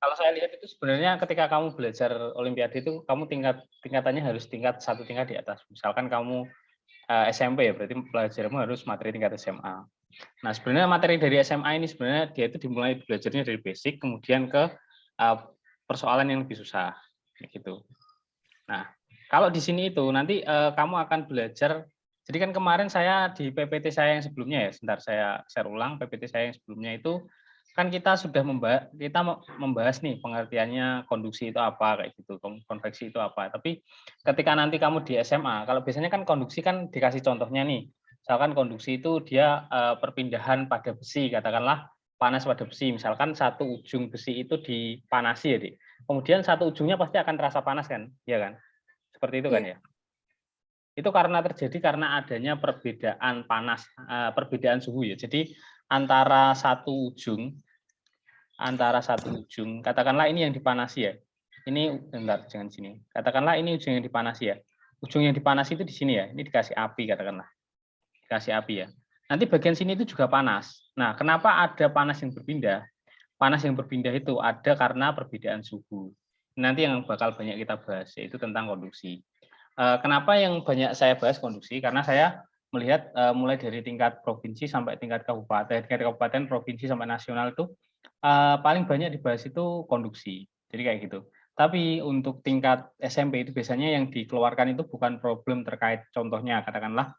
Kalau saya lihat itu sebenarnya ketika kamu belajar olimpiade itu kamu tingkatannya harus satu tingkat di atas. Misalkan kamu, SMP ya, berarti pelajarmu harus materi tingkat SMA. Nah, sebenarnya materi dari SMA ini sebenarnya dia itu dimulai belajarnya dari basic, kemudian ke persoalan yang lebih susah, gitu. Nah, kalau di sini itu nanti kamu akan belajar. Jadi kan kemarin saya di PPT saya yang sebelumnya ya, sebentar saya share ulang PPT saya yang sebelumnya itu kan kita sudah membahas nih pengertiannya konduksi itu apa kayak gitu, konveksi itu apa. Tapi ketika nanti kamu di SMA, kalau biasanya kan konduksi kan dikasih contohnya nih. Misalkan konduksi itu dia perpindahan pada besi, katakanlah panas pada besi. Misalkan satu ujung besi itu dipanasi ya, Dik. Kemudian satu ujungnya pasti akan terasa panas kan, ya kan? Seperti itu kan Iya. ya? Itu karena terjadi karena adanya perbedaan panas, perbedaan suhu ya. Jadi antara satu ujung katakanlah ini yang dipanasi ya. Ini bentar, jangan sini. Katakanlah ini ujung yang dipanasi ya. Ujung yang dipanasi itu di sini ya. Ini dikasih api katakanlah. Dikasih api ya. Nanti bagian sini itu juga panas. Nah, kenapa ada panas yang berpindah? Panas yang berpindah itu ada karena perbedaan suhu. Nanti yang bakal banyak kita bahas yaitu tentang konduksi. Kenapa yang banyak saya bahas konduksi? Karena saya melihat mulai dari tingkat provinsi sampai tingkat kabupaten, provinsi sampai nasional itu paling banyak dibahas itu konduksi. Jadi kayak gitu. Tapi untuk tingkat SMP itu biasanya yang dikeluarkan itu bukan problem terkait contohnya, katakanlah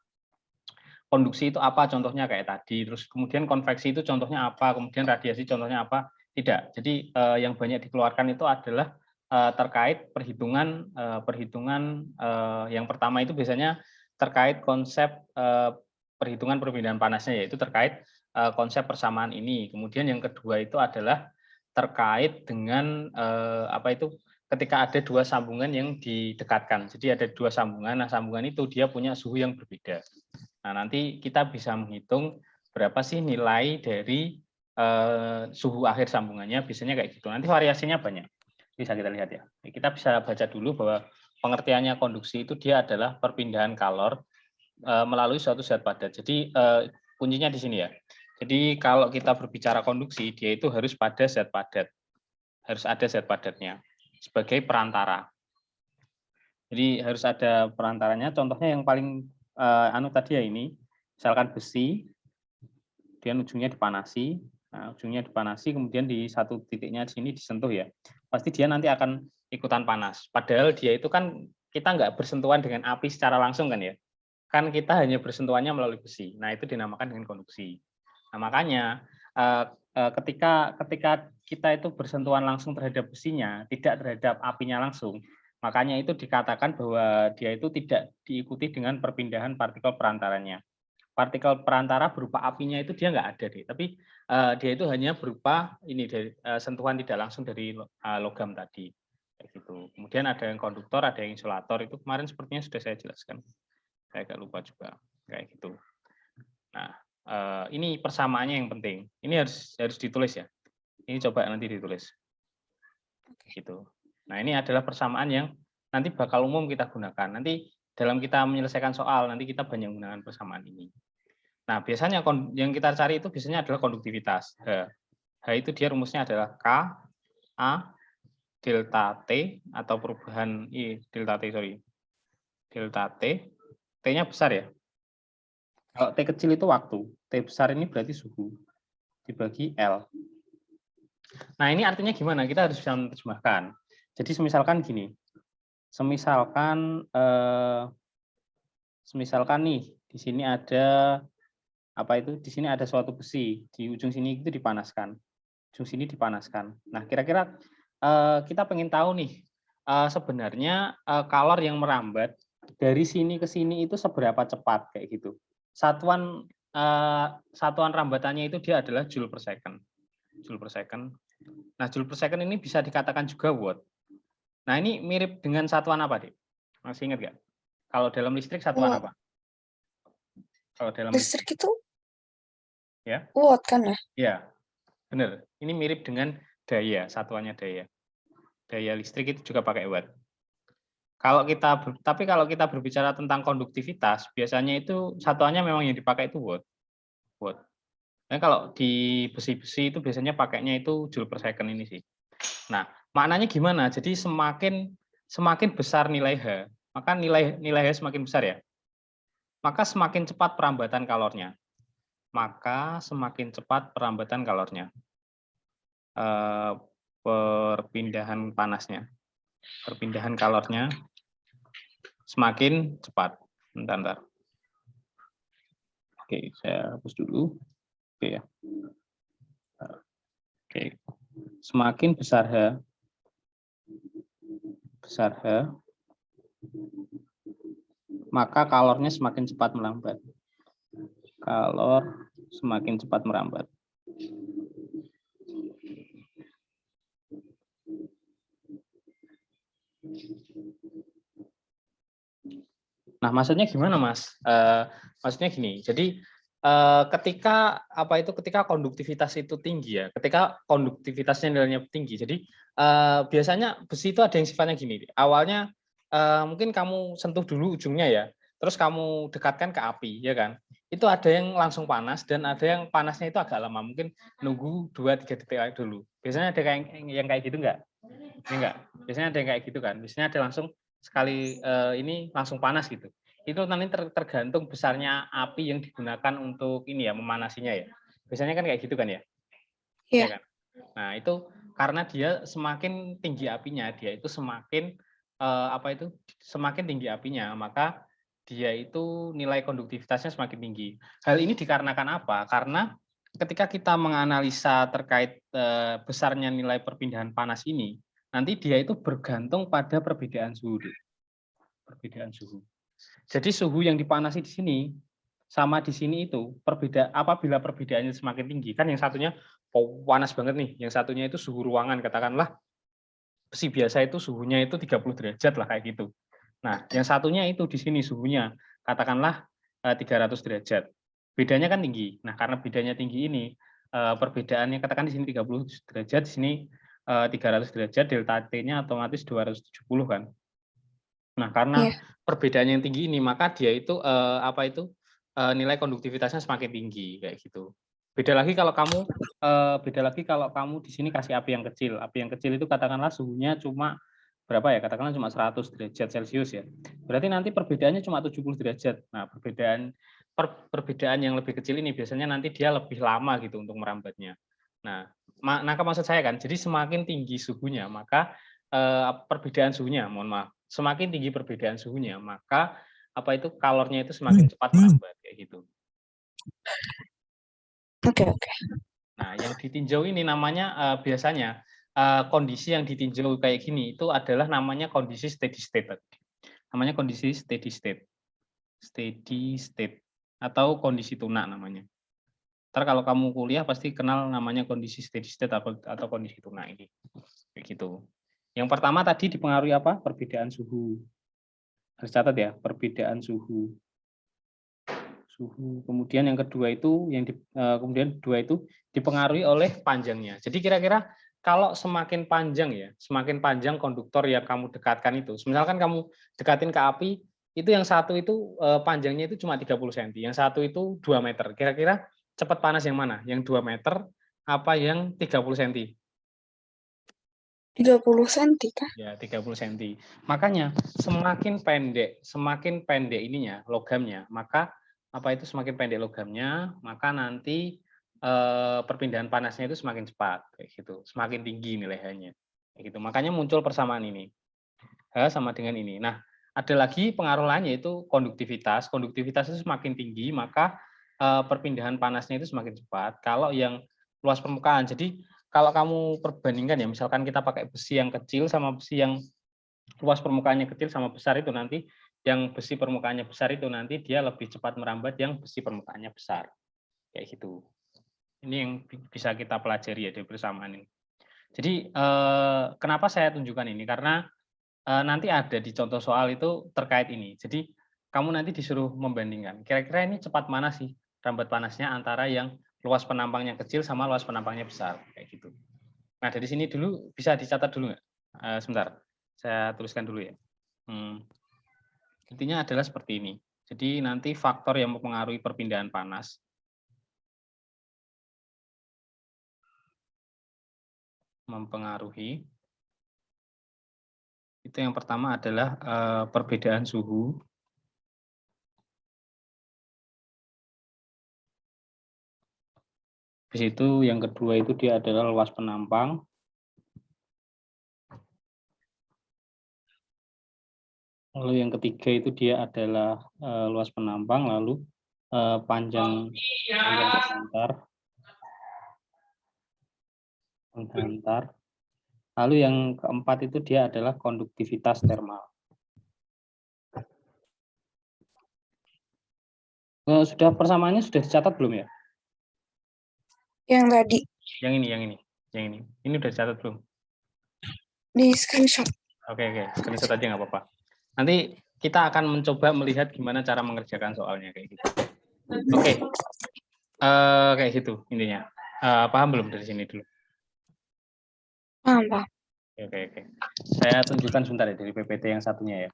konduksi itu apa contohnya kayak tadi, terus kemudian konveksi itu contohnya apa, kemudian radiasi contohnya apa, tidak. Jadi yang banyak dikeluarkan itu adalah terkait perhitungan yang pertama itu biasanya terkait konsep perhitungan perpindahan panasnya, yaitu terkait konsep persamaan ini. Kemudian yang kedua itu adalah terkait dengan apa itu ketika ada dua sambungan yang didekatkan. Jadi ada dua sambungan, nah sambungan itu dia punya suhu yang berbeda. Nah, nanti kita bisa menghitung berapa sih nilai dari suhu akhir sambungannya, biasanya kayak gitu. Nanti variasinya banyak, bisa kita lihat ya. Kita bisa baca dulu bahwa pengertiannya konduksi itu dia adalah perpindahan kalor melalui suatu zat padat. Jadi kuncinya di sini ya. Jadi kalau kita berbicara konduksi, dia itu harus pada zat padat, harus ada zat padatnya sebagai perantara. Jadi harus ada perantaranya. Contohnya yang paling tadi ya ini, misalkan besi, kemudian ujungnya dipanasi. Nah, ujungnya dipanasi, kemudian di satu titiknya di sini disentuh ya. Pasti dia nanti akan ikutan panas. Padahal dia itu kan kita nggak bersentuhan dengan api secara langsung kan ya. Kan kita hanya bersentuhannya melalui besi. Nah, itu dinamakan dengan konduksi. Nah, makanya ketika kita itu bersentuhan langsung terhadap besinya, tidak terhadap apinya langsung, makanya itu dikatakan bahwa dia itu tidak diikuti dengan perpindahan partikel perantaranya. Partikel perantara berupa apinya itu dia nggak ada deh, tapi dia itu hanya berupa ini dari sentuhan tidak langsung dari logam tadi, kayak gitu. Kemudian ada yang konduktor, ada yang insulator, itu kemarin sepertinya sudah saya jelaskan. Saya agak lupa juga, kayak gitu. Nah, ini persamaannya yang penting. Ini harus ditulis ya. Ini coba nanti ditulis. Gitu. Nah, ini adalah persamaan yang nanti bakal umum kita gunakan. Nanti dalam kita menyelesaikan soal, nanti kita banyak menggunakan persamaan ini. Nah, biasanya yang kita cari itu biasanya adalah konduktivitas. H. H itu dia rumusnya adalah K, A, delta T, atau perubahan delta T, sorry. Delta T, T-nya besar ya. Kalau T kecil itu waktu, T besar ini berarti suhu, dibagi L. Nah, ini artinya gimana? Kita harus bisa menerjemahkan. Jadi semisalkan gini, semisalkan nih di sini ada apa itu? Di sini ada suatu besi, di ujung sini itu dipanaskan, ujung sini dipanaskan. Nah, kira-kira kita pengen tahu nih sebenarnya kalor yang merambat dari sini ke sini itu seberapa cepat kayak gitu. Satuan rambatannya itu dia adalah joule per second. Joule per second. Nah, joule per second ini bisa dikatakan juga watt. Nah, ini mirip dengan satuan apa, Dik? Masih ingat nggak? Kalau dalam listrik satuan apa? Kalau dalam listrik. Listrik itu Ya? watt kan ya? Ya, benar. Ini mirip dengan daya, satuannya daya. Daya listrik itu juga pakai watt. Tapi kalau kita berbicara tentang konduktivitas, biasanya itu satuannya memang yang dipakai itu watt. Watt. Nah, kalau di besi-besi itu biasanya pakainya itu joule per second ini sih. Nah, maknanya gimana? Jadi semakin besar nilai H, maka nilai H semakin besar ya. Maka semakin cepat perambatan kalornya. Maka semakin cepat perambatan kalornya. Perpindahan panasnya. Perpindahan kalornya semakin cepat. Bentar. Oke, saya hapus dulu. Oke ya. Oke. Semakin besar H, maka kalornya semakin cepat merambat. Kalor semakin cepat merambat. Nah, maksudnya gimana, Mas? Maksudnya gini. Jadi ketika konduktivitas itu tinggi ya, ketika konduktivitasnya nilainya tinggi. Jadi biasanya besi itu ada yang sifatnya gini. Awalnya mungkin kamu sentuh dulu ujungnya ya, terus kamu dekatkan ke api, ya kan? Itu ada yang langsung panas dan ada yang panasnya itu agak lama, mungkin nunggu 2-3 detik dulu. Biasanya ada yang kayak gitu enggak? Enggak. Biasanya ada yang kayak gitu kan. Biasanya ada langsung sekali ini langsung panas gitu. Itu nanti tergantung besarnya api yang digunakan untuk ini ya, memanasinya ya. Biasanya kan kayak gitu kan ya? Iya. Ya kan? Nah, itu karena dia semakin tinggi apinya, dia itu semakin semakin tinggi apinya, maka dia itu nilai konduktivitasnya semakin tinggi. Hal ini dikarenakan apa? Karena ketika kita menganalisa terkait besarnya nilai perpindahan panas ini, nanti dia itu bergantung pada perbedaan suhu. Perbedaan suhu. Jadi suhu yang dipanasi di sini sama di sini itu apabila perbedaannya semakin tinggi, kan yang satunya panas banget nih, yang satunya itu suhu ruangan, katakanlah besi biasa itu suhunya itu 30 derajat lah kayak gitu. Nah, yang satunya itu di sini suhunya katakanlah 300 derajat. Bedanya kan tinggi. Nah, karena bedanya tinggi ini perbedaannya katakan di sini 30 derajat, di sini 300 derajat, delta T-nya otomatis 270 kan. Nah, karena perbedaannya yang tinggi ini, maka dia itu nilai konduktivitasnya semakin tinggi kayak gitu. Beda lagi kalau kamu di sini kasih api yang kecil. Api yang kecil itu katakanlah suhunya cuma berapa ya? Katakanlah cuma 100 derajat Celcius ya. Berarti nanti perbedaannya cuma 70 derajat. Nah, perbedaan yang lebih kecil ini biasanya nanti dia lebih lama gitu untuk merambatnya. Nah, maksud saya kan, jadi semakin tinggi suhunya, maka perbedaan suhunya, mohon maaf, semakin tinggi perbedaan suhunya, maka kalornya itu semakin cepat merambat kayak gitu. Oke. Nah, yang ditinjau ini namanya biasanya kondisi yang ditinjau kayak gini itu adalah namanya kondisi steady state. Namanya kondisi steady state. Steady state atau kondisi tunak namanya. Ntar kalau kamu kuliah pasti kenal namanya kondisi steady state atau kondisi tunak ini. Kayak gitu. Yang pertama tadi dipengaruhi apa? Perbedaan suhu. Harus catat ya, perbedaan suhu. Kemudian yang kedua itu kemudian dua itu dipengaruhi oleh panjangnya. Jadi kira-kira kalau semakin panjang konduktor yang kamu dekatkan itu. Misalkan kamu dekatin ke api, itu yang satu itu panjangnya itu cuma 30 cm, yang satu itu 2 meter. Kira-kira cepat panas yang mana? Yang 2 meter apa yang 30 cm? 30 cm kah? Ya, 30 cm. Makanya semakin pendek ininya, logamnya, maka semakin pendek logamnya, maka nanti perpindahan panasnya itu semakin cepat kayak gitu, semakin tinggi nilai H-nya. Kayak gitu. Makanya muncul persamaan ini. H sama dengan ini. Nah, ada lagi pengaruh lainnya yaitu konduktivitas. Konduktivitas itu semakin tinggi, maka perpindahan panasnya itu semakin cepat. Kalau yang luas permukaan. Jadi kalau kamu perbandingkan ya, misalkan kita pakai besi yang kecil sama besi yang luas permukaannya kecil sama besar itu nanti, yang besi permukaannya besar itu nanti dia lebih cepat merambat yang besi permukaannya besar. Kayak gitu. Ini yang bisa kita pelajari ya dari persamaan ini. Jadi kenapa saya tunjukkan ini? Karena nanti ada di contoh soal itu terkait ini. Jadi kamu nanti disuruh membandingkan. Kira-kira ini cepat mana sih rambat panasnya antara yang luas penampangnya kecil sama luas penampangnya besar kayak gitu. Nah dari sini dulu bisa dicatat dulu nggak? Sebentar, saya tuliskan dulu ya. Intinya adalah seperti ini. Jadi nanti faktor yang mempengaruhi perpindahan panas mempengaruhi Itu yang pertama adalah perbedaan suhu. Di situ yang kedua itu dia adalah luas penampang. Lalu yang ketiga itu dia adalah luas penampang, lalu panjang penghantar. Lalu yang keempat itu dia adalah konduktivitas termal. Sudah persamaannya sudah dicatat belum ya? Yang tadi Yang ini. Ini udah dicatat belum? di screenshot. Oke, screenshot aja nggak apa-apa. Nanti kita akan mencoba melihat gimana cara mengerjakan soalnya kayak gitu. Oke, kayak gitu intinya. Paham belum dari sini dulu? Paham, Pak. Oke. Saya tunjukkan sebentar ya dari PPT yang satunya ya.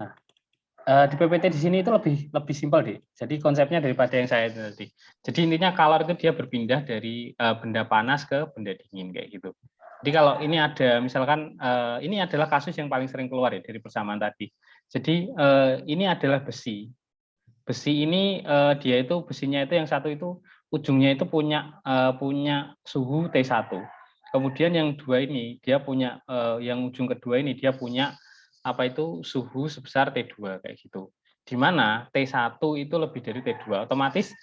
Nah, di PPT di sini itu lebih simpel deh. Jadi konsepnya daripada yang saya tadi. Jadi intinya color itu dia berpindah dari benda panas ke benda dingin kayak gitu. Jadi kalau ini ada misalkan ini adalah kasus yang paling sering keluar ya dari persamaan tadi. Jadi ini adalah besi. Besi ini dia itu besinya itu yang satu itu ujungnya itu punya suhu T1. Kemudian yang dua ini dia punya yang ujung kedua ini dia punya suhu sebesar T2 kayak gitu. Di mana T1 itu lebih dari T2, otomatis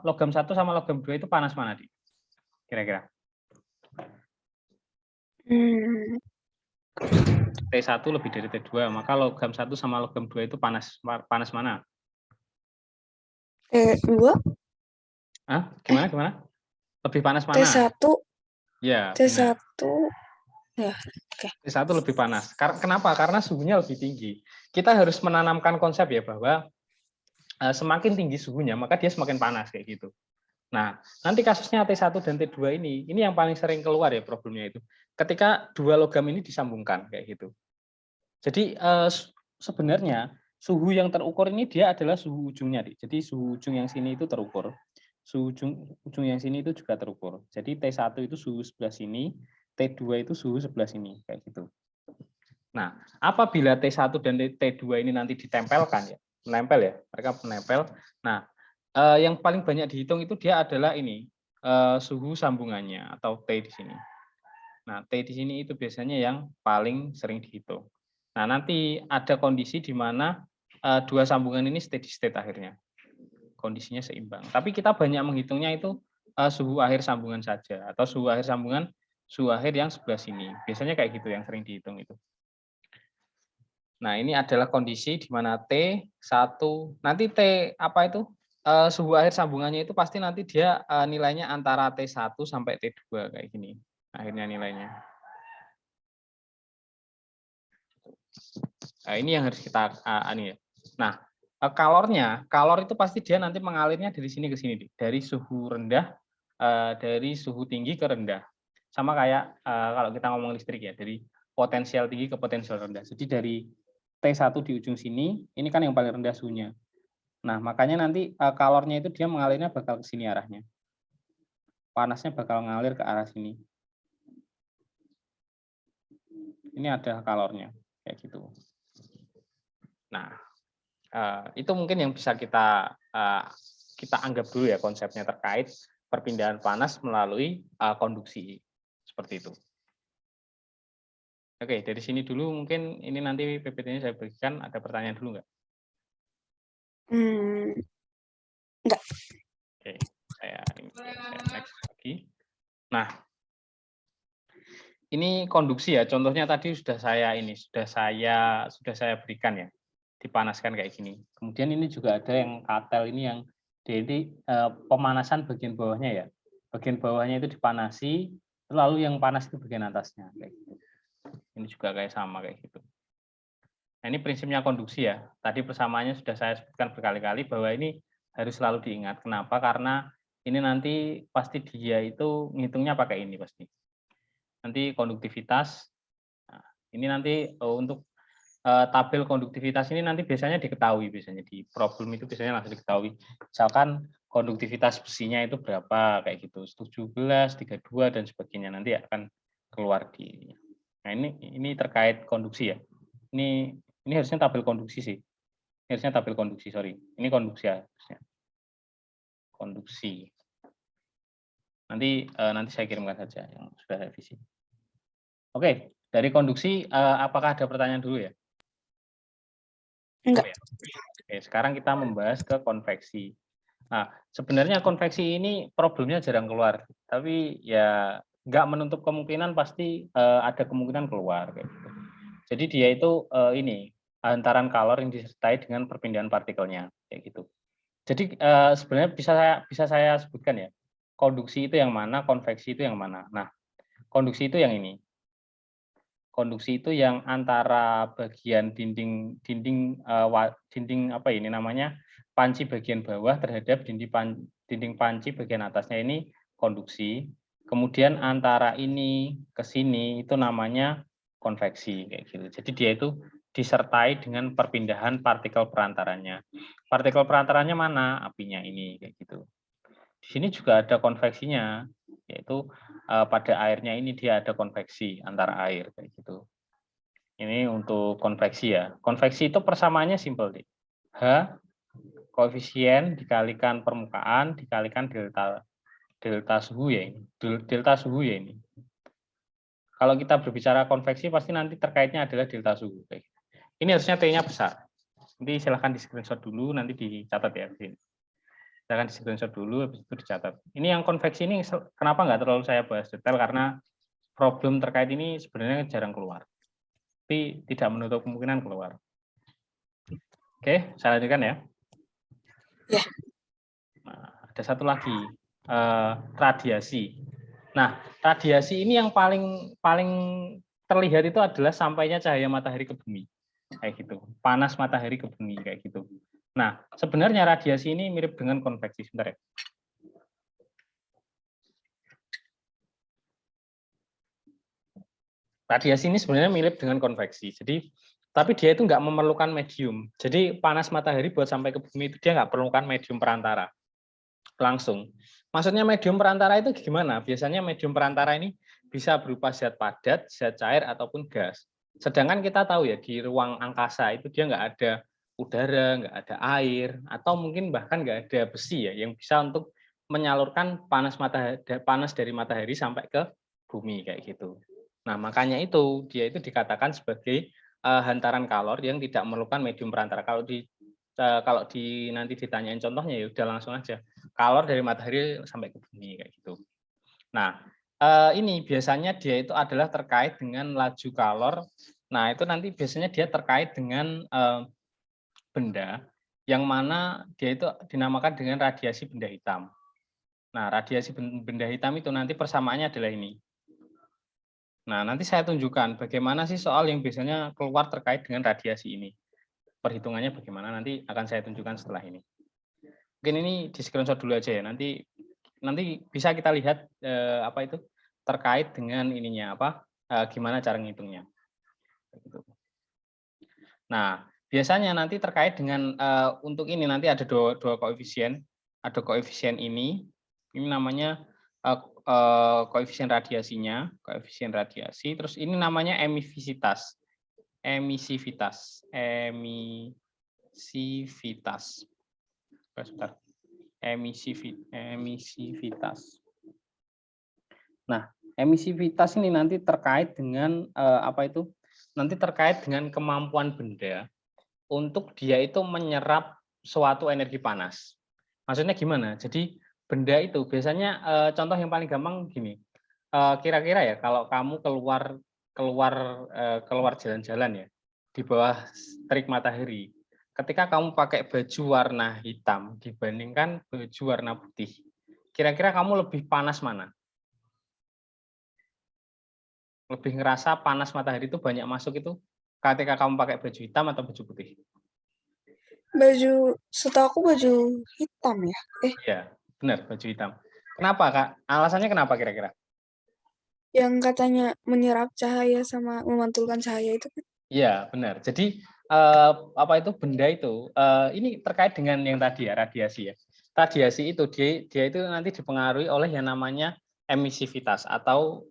logam 1 sama logam 2 itu panas mana, Di? Kira-kira. T1 lebih dari T2, maka logam 1 sama logam 2 itu panas mana? T2. Gimana? Lebih panas mana? T1. Ya, T1. benar. Ya, oke. T1 lebih panas. Kenapa? Karena suhunya lebih tinggi. Kita harus menanamkan konsep ya bahwa semakin tinggi suhunya, maka dia semakin panas kayak gitu. Nah, nanti kasusnya T1 dan T2 ini yang paling sering keluar ya problemnya itu. Ketika dua logam ini disambungkan kayak gitu. Jadi sebenarnya suhu yang terukur ini dia adalah suhu ujungnya, jadi suhu ujung yang sini itu terukur. Suhu ujung yang sini itu juga terukur. Jadi T1 itu suhu sebelah sini, T2 itu suhu sebelah sini kayak gitu. Nah, apabila T1 dan T2 ini nanti ditempelkan ya, mereka menempel. Nah, yang paling banyak dihitung itu dia adalah ini suhu sambungannya atau T di sini. Nah, T di sini itu biasanya yang paling sering dihitung. Nah, nanti ada kondisi di mana dua sambungan ini steady state akhirnya. Kondisinya seimbang. Tapi kita banyak menghitungnya itu suhu akhir sambungan saja atau suhu akhir yang sebelah sini. Biasanya kayak gitu yang sering dihitung itu. Nah, ini adalah kondisi di mana T1, nanti suhu akhir sambungannya itu pasti nanti dia nilainya antara T1 sampai T2 kayak gini. Akhirnya nilainya. Nah, ini yang harus kita ya. Nah, kalor itu pasti dia nanti mengalirnya dari sini ke sini, dari suhu rendah, dari suhu tinggi ke rendah. Sama kayak kalau kita ngomong listrik ya, dari potensial tinggi ke potensial rendah. Jadi dari T1 di ujung sini, ini kan yang paling rendah suhunya. Nah, makanya nanti kalornya itu dia mengalirnya bakal ke sini arahnya. Panasnya bakal ngalir ke arah sini. Ini ada kalornya, kayak gitu. Nah, itu mungkin yang bisa kita anggap dulu ya konsepnya terkait perpindahan panas melalui konduksi seperti itu. Oke, dari sini dulu mungkin ini nanti PPT-nya saya berikan. Ada pertanyaan dulu nggak? Enggak. Oke, saya next lagi. Nah, ini konduksi ya. Contohnya tadi sudah saya berikan ya, dipanaskan kayak gini. Kemudian ini juga ada yang katel ini yang jadi pemanasan bagian bawahnya ya. Bagian bawahnya itu dipanasi, lalu yang panas itu bagian atasnya kayak gitu. Ini juga kayak sama kayak gitu. Nah, ini prinsipnya konduksi ya. Tadi persamaannya sudah saya sebutkan berkali-kali bahwa ini harus selalu diingat. Kenapa? Karena ini nanti pasti dia itu ngitungnya pakai ini pasti. Nanti konduktivitas. Nah, ini nanti untuk tabel konduktivitas ini nanti biasanya diketahui, biasanya di problem itu biasanya langsung diketahui. Misalkan konduktivitas besinya itu berapa kayak gitu, 17, 32 dan sebagainya nanti akan keluar di Nah, ini terkait konduksi ya. Ini harusnya tabel konduksi sih. Ini harusnya tabel konduksi, sorry. Ini konduksi ya. Harusnya. Konduksi. Nanti saya kirimkan saja yang sudah revisi. Oke, dari konduksi apakah ada pertanyaan dulu ya? Enggak. Oke, sekarang kita membahas ke konveksi. Nah, sebenarnya konveksi ini problemnya jarang keluar, tapi ya nggak menutup kemungkinan pasti ada kemungkinan keluar. Kayak gitu. Jadi dia itu ini hantaran kalor yang disertai dengan perpindahan partikelnya, kayak gitu. Jadi sebenarnya bisa saya sebutkan ya, konduksi itu yang mana, konveksi itu yang mana. Nah, konduksi itu yang ini. Konduksi itu yang antara bagian dinding apa ini namanya panci bagian bawah terhadap dinding panci bagian atasnya ini konduksi. Kemudian antara ini ke sini itu namanya konveksi kayak gitu. Jadi dia itu disertai dengan perpindahan partikel perantaranya. Partikel perantaranya mana? Apinya ini kayak gitu. Di sini juga ada konveksinya, yaitu pada airnya ini dia ada konveksi antara air kayak gitu. Ini untuk konveksi ya. Konveksi itu persamaannya simpel deh. H koefisien dikalikan permukaan dikalikan delta suhu ya ini. Delta suhu ya ini. Kalau kita berbicara konveksi pasti nanti terkaitnya adalah delta suhu. Ini harusnya T-nya besar. Nanti silahkan di screenshot dulu, nanti dicatat ya. Silahkan di screenshot dulu, habis itu dicatat. Ini yang konveksi ini kenapa nggak terlalu saya bahas detail, karena problem terkait ini sebenarnya jarang keluar. Tapi tidak menutup kemungkinan keluar. Oke, saya lanjutkan ya. Ya. Nah, ada satu lagi, radiasi. Nah, radiasi ini yang paling terlihat itu adalah sampainya cahaya matahari ke bumi, kayak gitu. Panas matahari ke bumi, kayak gitu. Nah, sebenarnya radiasi ini mirip dengan konveksi. Sebentar ya. Radiasi ini sebenarnya mirip dengan konveksi. Jadi, tapi dia itu nggak memerlukan medium. Jadi panas matahari buat sampai ke bumi itu dia nggak perlukan medium perantara. Langsung. Maksudnya medium perantara itu gimana? Biasanya medium perantara ini bisa berupa zat padat, zat cair, ataupun gas. Sedangkan kita tahu ya di ruang angkasa itu dia nggak ada udara, nggak ada air, atau mungkin bahkan nggak ada besi ya yang bisa untuk menyalurkan panas dari matahari sampai ke bumi kayak gitu. Nah, makanya itu dia itu dikatakan sebagai hantaran kalor yang tidak memerlukan medium perantara. Kalau nanti ditanyain contohnya ya udah langsung aja. Kalor dari matahari sampai ke bumi kayak gitu. Nah, ini biasanya dia itu adalah terkait dengan laju kalor. Nah, itu nanti biasanya dia terkait dengan benda yang mana dia itu dinamakan dengan radiasi benda hitam. Nah, radiasi benda hitam itu nanti persamaannya adalah ini. Nah, nanti saya tunjukkan bagaimana sih soal yang biasanya keluar terkait dengan radiasi ini. Perhitungannya bagaimana nanti akan saya tunjukkan setelah ini. Mungkin ini di screenshot dulu aja ya. Nanti bisa kita lihat apa itu terkait dengan ininya apa gimana cara ngitungnya. Nah, biasanya nanti terkait dengan untuk ini nanti ada dua koefisien. Ada koefisien ini namanya koefisien radiasinya, koefisien radiasi. Terus ini namanya emisivitas. Emisivitas. Sebentar. Emisivitas. Nah, emisivitas ini nanti terkait dengan apa itu? Nanti terkait dengan kemampuan benda untuk dia itu menyerap suatu energi panas. Maksudnya gimana? Jadi benda itu biasanya contoh yang paling gampang gini. Kira-kira ya kalau kamu keluar jalan-jalan ya di bawah terik matahari. Ketika kamu pakai baju warna hitam dibandingkan baju warna putih, kira-kira kamu lebih panas mana? Lebih ngerasa panas matahari itu banyak masuk itu ketika kamu pakai baju hitam atau baju putih? Setahu aku baju hitam ya. Iya, benar baju hitam. Kenapa, Kak? Alasannya kenapa kira-kira? Yang katanya menyerap cahaya sama memantulkan cahaya itu kan? Iya, benar. Jadi apa itu benda itu ini terkait dengan yang tadi ya radiasi ya. Radiasi itu dia itu nanti dipengaruhi oleh yang namanya emisivitas atau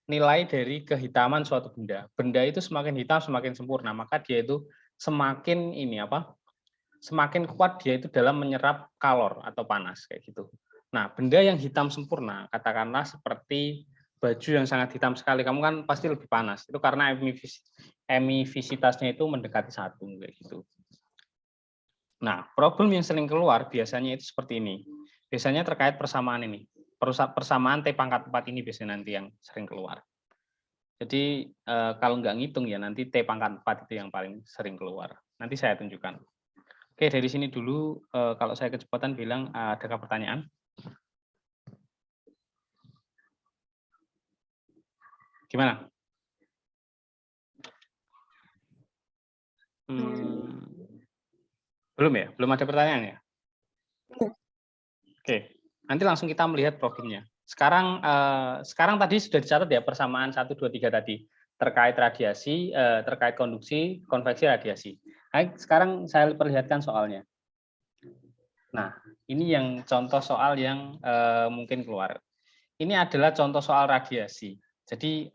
nilai dari kehitaman suatu benda. Benda itu semakin hitam semakin sempurna, maka dia itu semakin semakin kuat dia itu dalam menyerap kalor atau panas kayak gitu. Nah, benda yang hitam sempurna, katakanlah seperti baju yang sangat hitam sekali, kamu kan pasti lebih panas. Itu karena emisivitasnya itu mendekati 1 kayak gitu. Nah, problem yang sering keluar biasanya itu seperti ini. Biasanya terkait persamaan ini. Persamaan T pangkat 4 ini biasanya nanti yang sering keluar. Jadi kalau nggak ngitung ya nanti T pangkat 4 itu yang paling sering keluar. Nanti saya tunjukkan. Oke, dari sini dulu kalau saya kecepatan bilang adakah pertanyaan? Gimana? Belum ya? Belum ada pertanyaan ya? Oke, nanti langsung kita melihat problemnya. Sekarang tadi sudah dicatat ya persamaan 1, 2, 3 tadi terkait radiasi, terkait konduksi, konveksi, radiasi. Nah, sekarang saya perlihatkan soalnya. Nah, ini yang contoh soal yang mungkin keluar. Ini adalah contoh soal radiasi. Jadi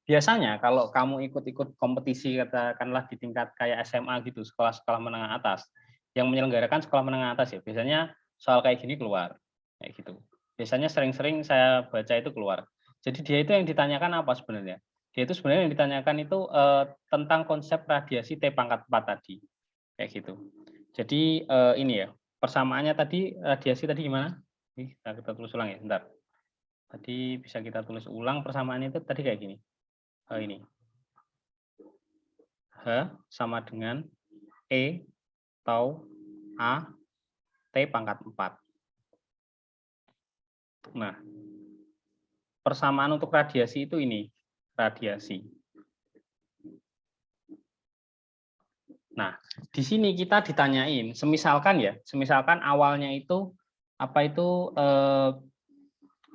biasanya kalau kamu ikut-ikut kompetisi katakanlah di tingkat kayak SMA gitu, sekolah-sekolah menengah atas, yang menyelenggarakan sekolah menengah atas ya, biasanya soal kayak gini keluar, kayak gitu. Biasanya sering-sering saya baca itu keluar. Jadi dia itu yang ditanyakan apa sebenarnya? Dia itu sebenarnya yang ditanyakan itu tentang konsep radiasi T pangkat 4 tadi, kayak gitu. Jadi ini ya, persamaannya tadi radiasi tadi gimana? Kita tulis ulang ya, bentar. Tadi bisa kita tulis ulang persamaannya itu tadi kayak gini. Ini H sama dengan E tau A T pangkat 4. Nah, persamaan untuk radiasi itu ini, radiasi. Nah, di sini kita ditanyain, semisalkan awalnya itu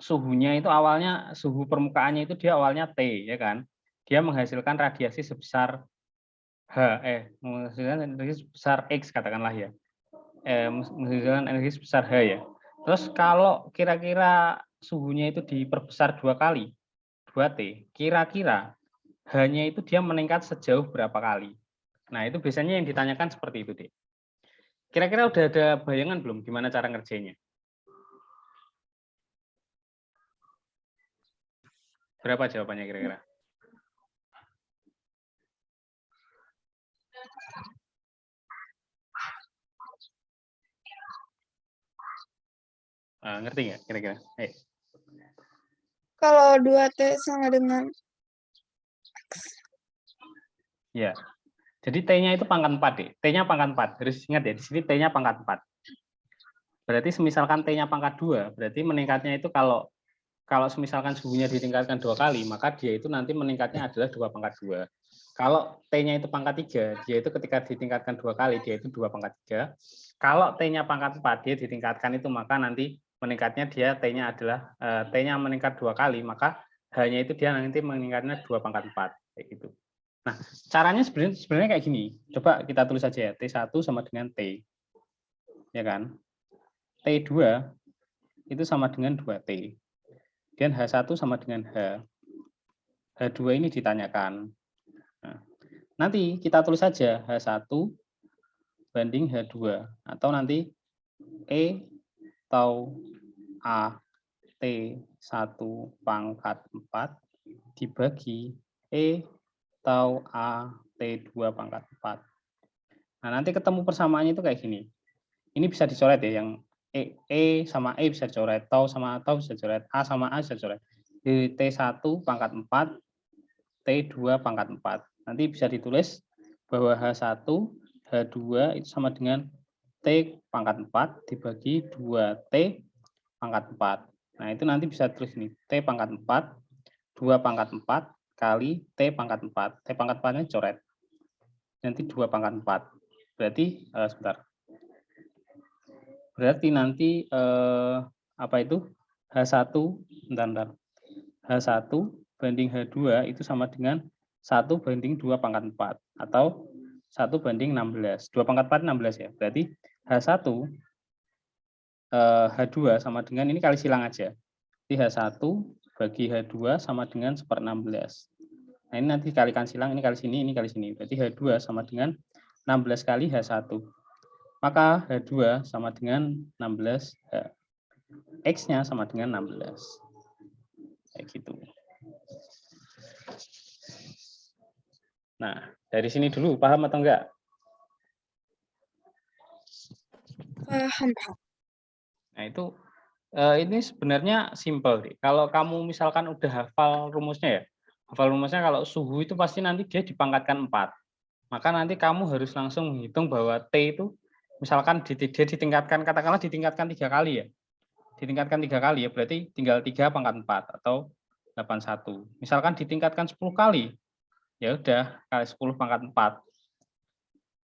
suhunya itu awalnya suhu permukaannya itu dia awalnya T ya kan. Dia menghasilkan radiasi sebesar menghasilkan energi sebesar X katakanlah ya. Menghasilkan energi sebesar H ya. Terus kalau kira-kira suhunya itu diperbesar 2 kali, 2T, kira-kira H-nya itu dia meningkat sejauh berapa kali? Nah, itu biasanya yang ditanyakan seperti itu, Dek. Kira-kira udah ada bayangan belum gimana cara ngerjainnya? Berapa jawabannya kira-kira? Ngerti nggak kira-kira? Kalau 2T sama dengan Ya. Jadi T-nya itu pangkat 4, Dek. T-nya pangkat 4. Harus ingat ya, di sini T-nya pangkat 4. Berarti semisalkan T-nya pangkat 2, berarti meningkatnya itu kalau semisalkan suhunya ditingkatkan 2 kali, maka dia itu nanti meningkatnya adalah 2 pangkat 2. Kalau T-nya itu pangkat 3, dia itu ketika ditingkatkan 2 kali, dia itu 2 pangkat 3. Kalau T-nya pangkat 4, dia ditingkatkan itu, maka nanti meningkatnya dia T-nya adalah, T-nya meningkat 2 kali, maka H-nya itu dia nanti meningkatnya 2 pangkat 4. Kayak gitu. Nah, caranya sebenarnya kayak gini. Coba kita tulis saja ya, T1 sama dengan T. Ya kan? T2 itu sama dengan 2T. Dan H1 sama dengan H. H2 ini ditanyakan. Nah, nanti kita tulis saja H1 banding H2. Atau nanti E tau A T1 pangkat 4 dibagi E tau A T2 pangkat 4. Nah, nanti ketemu persamaannya itu kayak gini. Ini bisa dicoret ya, yang E sama E bisa dicoret, tau sama tau bisa dicoret, A sama A bisa dicoret. Di T1 pangkat 4, T2 pangkat 4. Nanti bisa ditulis bahwa H1, H2 itu sama dengan T pangkat 4 dibagi 2T pangkat 4. Nah, itu nanti bisa terus ini, T pangkat 4, 2 pangkat 4 kali T pangkat 4. T pangkat 4-nya coret. Nanti 2 pangkat 4. Berarti, sebentar. Berarti nanti apa itu? H1, bentar. H1 banding H2 itu sama dengan 1 banding 2 pangkat 4 atau 1 banding 16. 2 pangkat 4 16 ya. Berarti H1 H2 sama dengan ini kali silang aja. Jadi H1 bagi H2 sama dengan 1/16. Nah, ini nanti dikalikan silang, ini kali sini, ini kali sini. Berarti H2 sama dengan 16 kali H1. Maka H2 sama dengan 16, X-nya sama dengan 16. Kayak gitu. Nah, dari sini dulu, paham atau enggak? Paham. Nah, itu ini sebenarnya simple. Kalau kamu misalkan udah hafal rumusnya ya, hafal rumusnya kalau suhu itu pasti nanti dia dipangkatkan 4. Maka nanti kamu harus langsung menghitung bahwa T itu, misalkan dia ditingkatkan, katakanlah ditingkatkan 3 kali ya. Ditingkatkan 3 kali ya, berarti tinggal 3 pangkat 4 atau 81. Misalkan ditingkatkan 10 kali, ya udah kali 10 pangkat 4,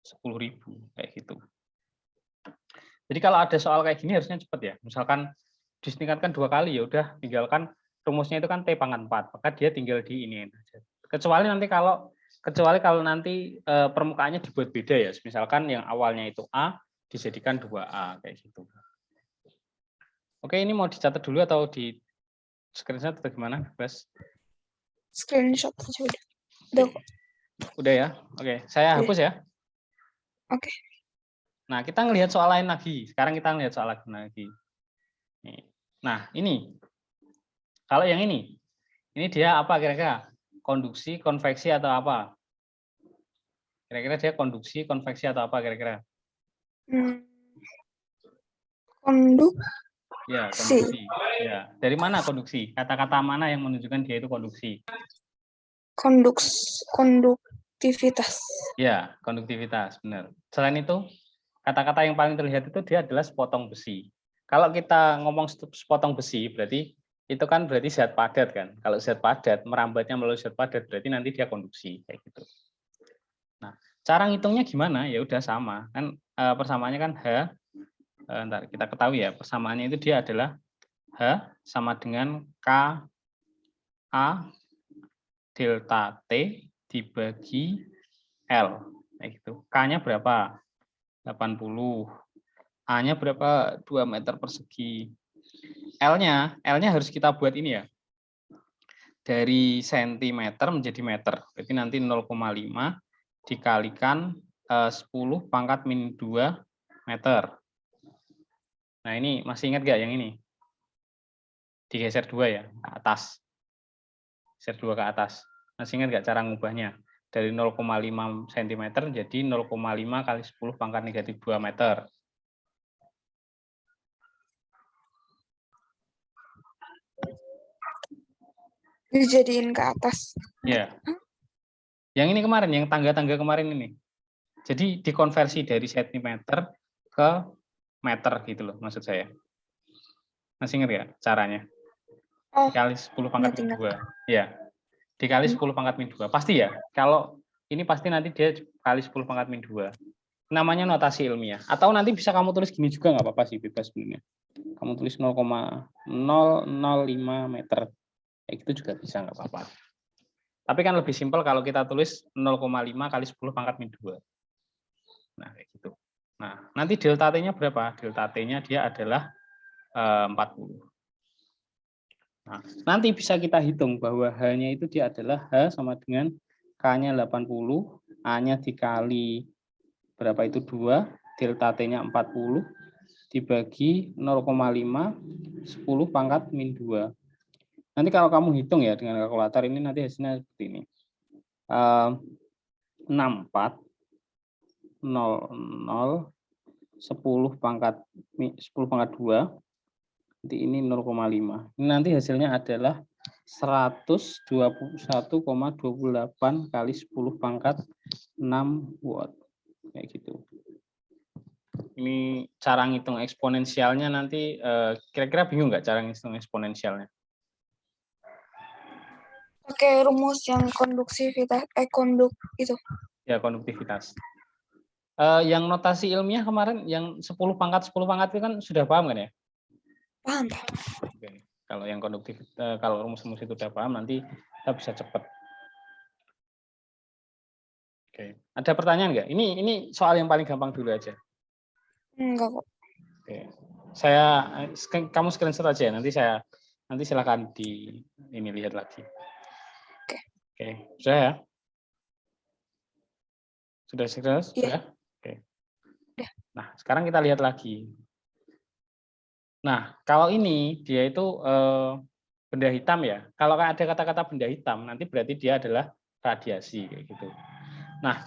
10.000 kayak gitu. Jadi kalau ada soal kayak gini harusnya cepat ya. Misalkan ditingkatkan 2 kali, ya udah tinggalkan rumusnya itu kan T pangkat 4, maka dia tinggal di ini aja. Kecuali kalau nanti permukaannya dibuat beda ya. Misalkan yang awalnya itu A dijadikan 2A kayak gitu. Oke, ini mau dicatat dulu atau di screenshot atau gimana, Bas? Screenshot aja udah. Udah kok. Udah ya? Oke, saya hapus ya. Oke. Nah, kita ngelihat soal lain lagi. Sekarang kita ngelihat soal lain lagi. Nah, ini. Kalau yang ini dia apa kira-kira? Konduksi, konveksi atau apa? Kira-kira dia konduksi, konveksi atau apa kira-kira? Konduksi. Ya, konduksi. Ya, dari mana konduksi? Kata-kata mana yang menunjukkan dia itu konduksi? Konduktivitas. Ya, konduktivitas, benar. Selain itu, kata-kata yang paling terlihat itu dia adalah sepotong besi. Kalau kita ngomong sepotong besi, berarti itu kan berarti zat padat kan. Kalau zat padat, merambatnya melalui zat padat, berarti nanti dia konduksi kayak gitu. Nah, cara ngitungnya gimana? Ya udah sama. Kan persamaannya kan H. Ntar kita ketahui ya, persamaannya itu dia adalah H sama dengan K A delta T dibagi L. Kayak gitu. K-nya berapa? 80. A-nya berapa? 2 meter persegi. L-nya harus kita buat ini ya. Dari sentimeter menjadi meter. Berarti nanti 0,5 dikalikan 10 pangkat min 2 meter. Nah, ini masih ingat nggak yang ini? Digeser 2 ya, ke atas. Geser 2 ke atas. Masih ingat nggak cara ngubahnya? Dari 0,5 cm jadi 0,5 kali 10 pangkat negatif 2 meter. Dijadiin ke atas. Ya. Yang ini kemarin, yang tangga-tangga kemarin ini. Jadi dikonversi dari sentimeter ke meter gitu loh maksud saya. Masih ingat ya caranya? Dikali 10 pangkat min 2. Ya. Dikali 10 pangkat min 2. Pasti ya. Kalau ini pasti nanti dia kali 10 pangkat min 2. Namanya notasi ilmiah. Atau nanti bisa kamu tulis gini juga nggak apa-apa sih, bebas sebenarnya. Kamu tulis 0,005 meter. Kayak gitu juga bisa nggak apa-apa. Tapi kan lebih simpel kalau kita tulis 0,5 kali 10 pangkat min 2. Nah, kayak gitu. Nah, nanti delta T-nya berapa? Delta T-nya dia adalah 40. Nah, nanti bisa kita hitung bahwa H-nya itu dia adalah H sama dengan K-nya 80, A-nya dikali berapa itu 2, delta T-nya 40, dibagi 0,5, 10 pangkat min 2. Nanti kalau kamu hitung ya dengan kalkulator ini nanti hasilnya seperti ini. 64, 00, 10 pangkat 2, nanti ini 0,5. Ini nanti hasilnya adalah 121,28 kali 10 pangkat 6 watt. Kayak gitu. Ini cara ngitung eksponensialnya nanti kira-kira bingung nggak cara ngitung eksponensialnya? Pakai rumus yang konduktivitas, itu. Ya, konduktivitas. Yang notasi ilmiah kemarin, yang 10 pangkat itu kan sudah paham kan ya? Paham. Oke. Kalau yang konduktif, kalau rumus-rumus itu udah paham, nanti kita bisa cepat. Oke. Ada pertanyaan nggak? Ini soal yang paling gampang dulu aja. Enggak kok. Oke. Kamu screenshot aja. Nanti silakan ini lihat lagi. Oke. Oke, sudah ya? Sudah? Iya. Oke. Udah. Nah, sekarang kita lihat lagi. Nah, kalau ini dia itu benda hitam ya. Kalau ada kata-kata benda hitam, nanti berarti dia adalah radiasi kayak gitu. Nah,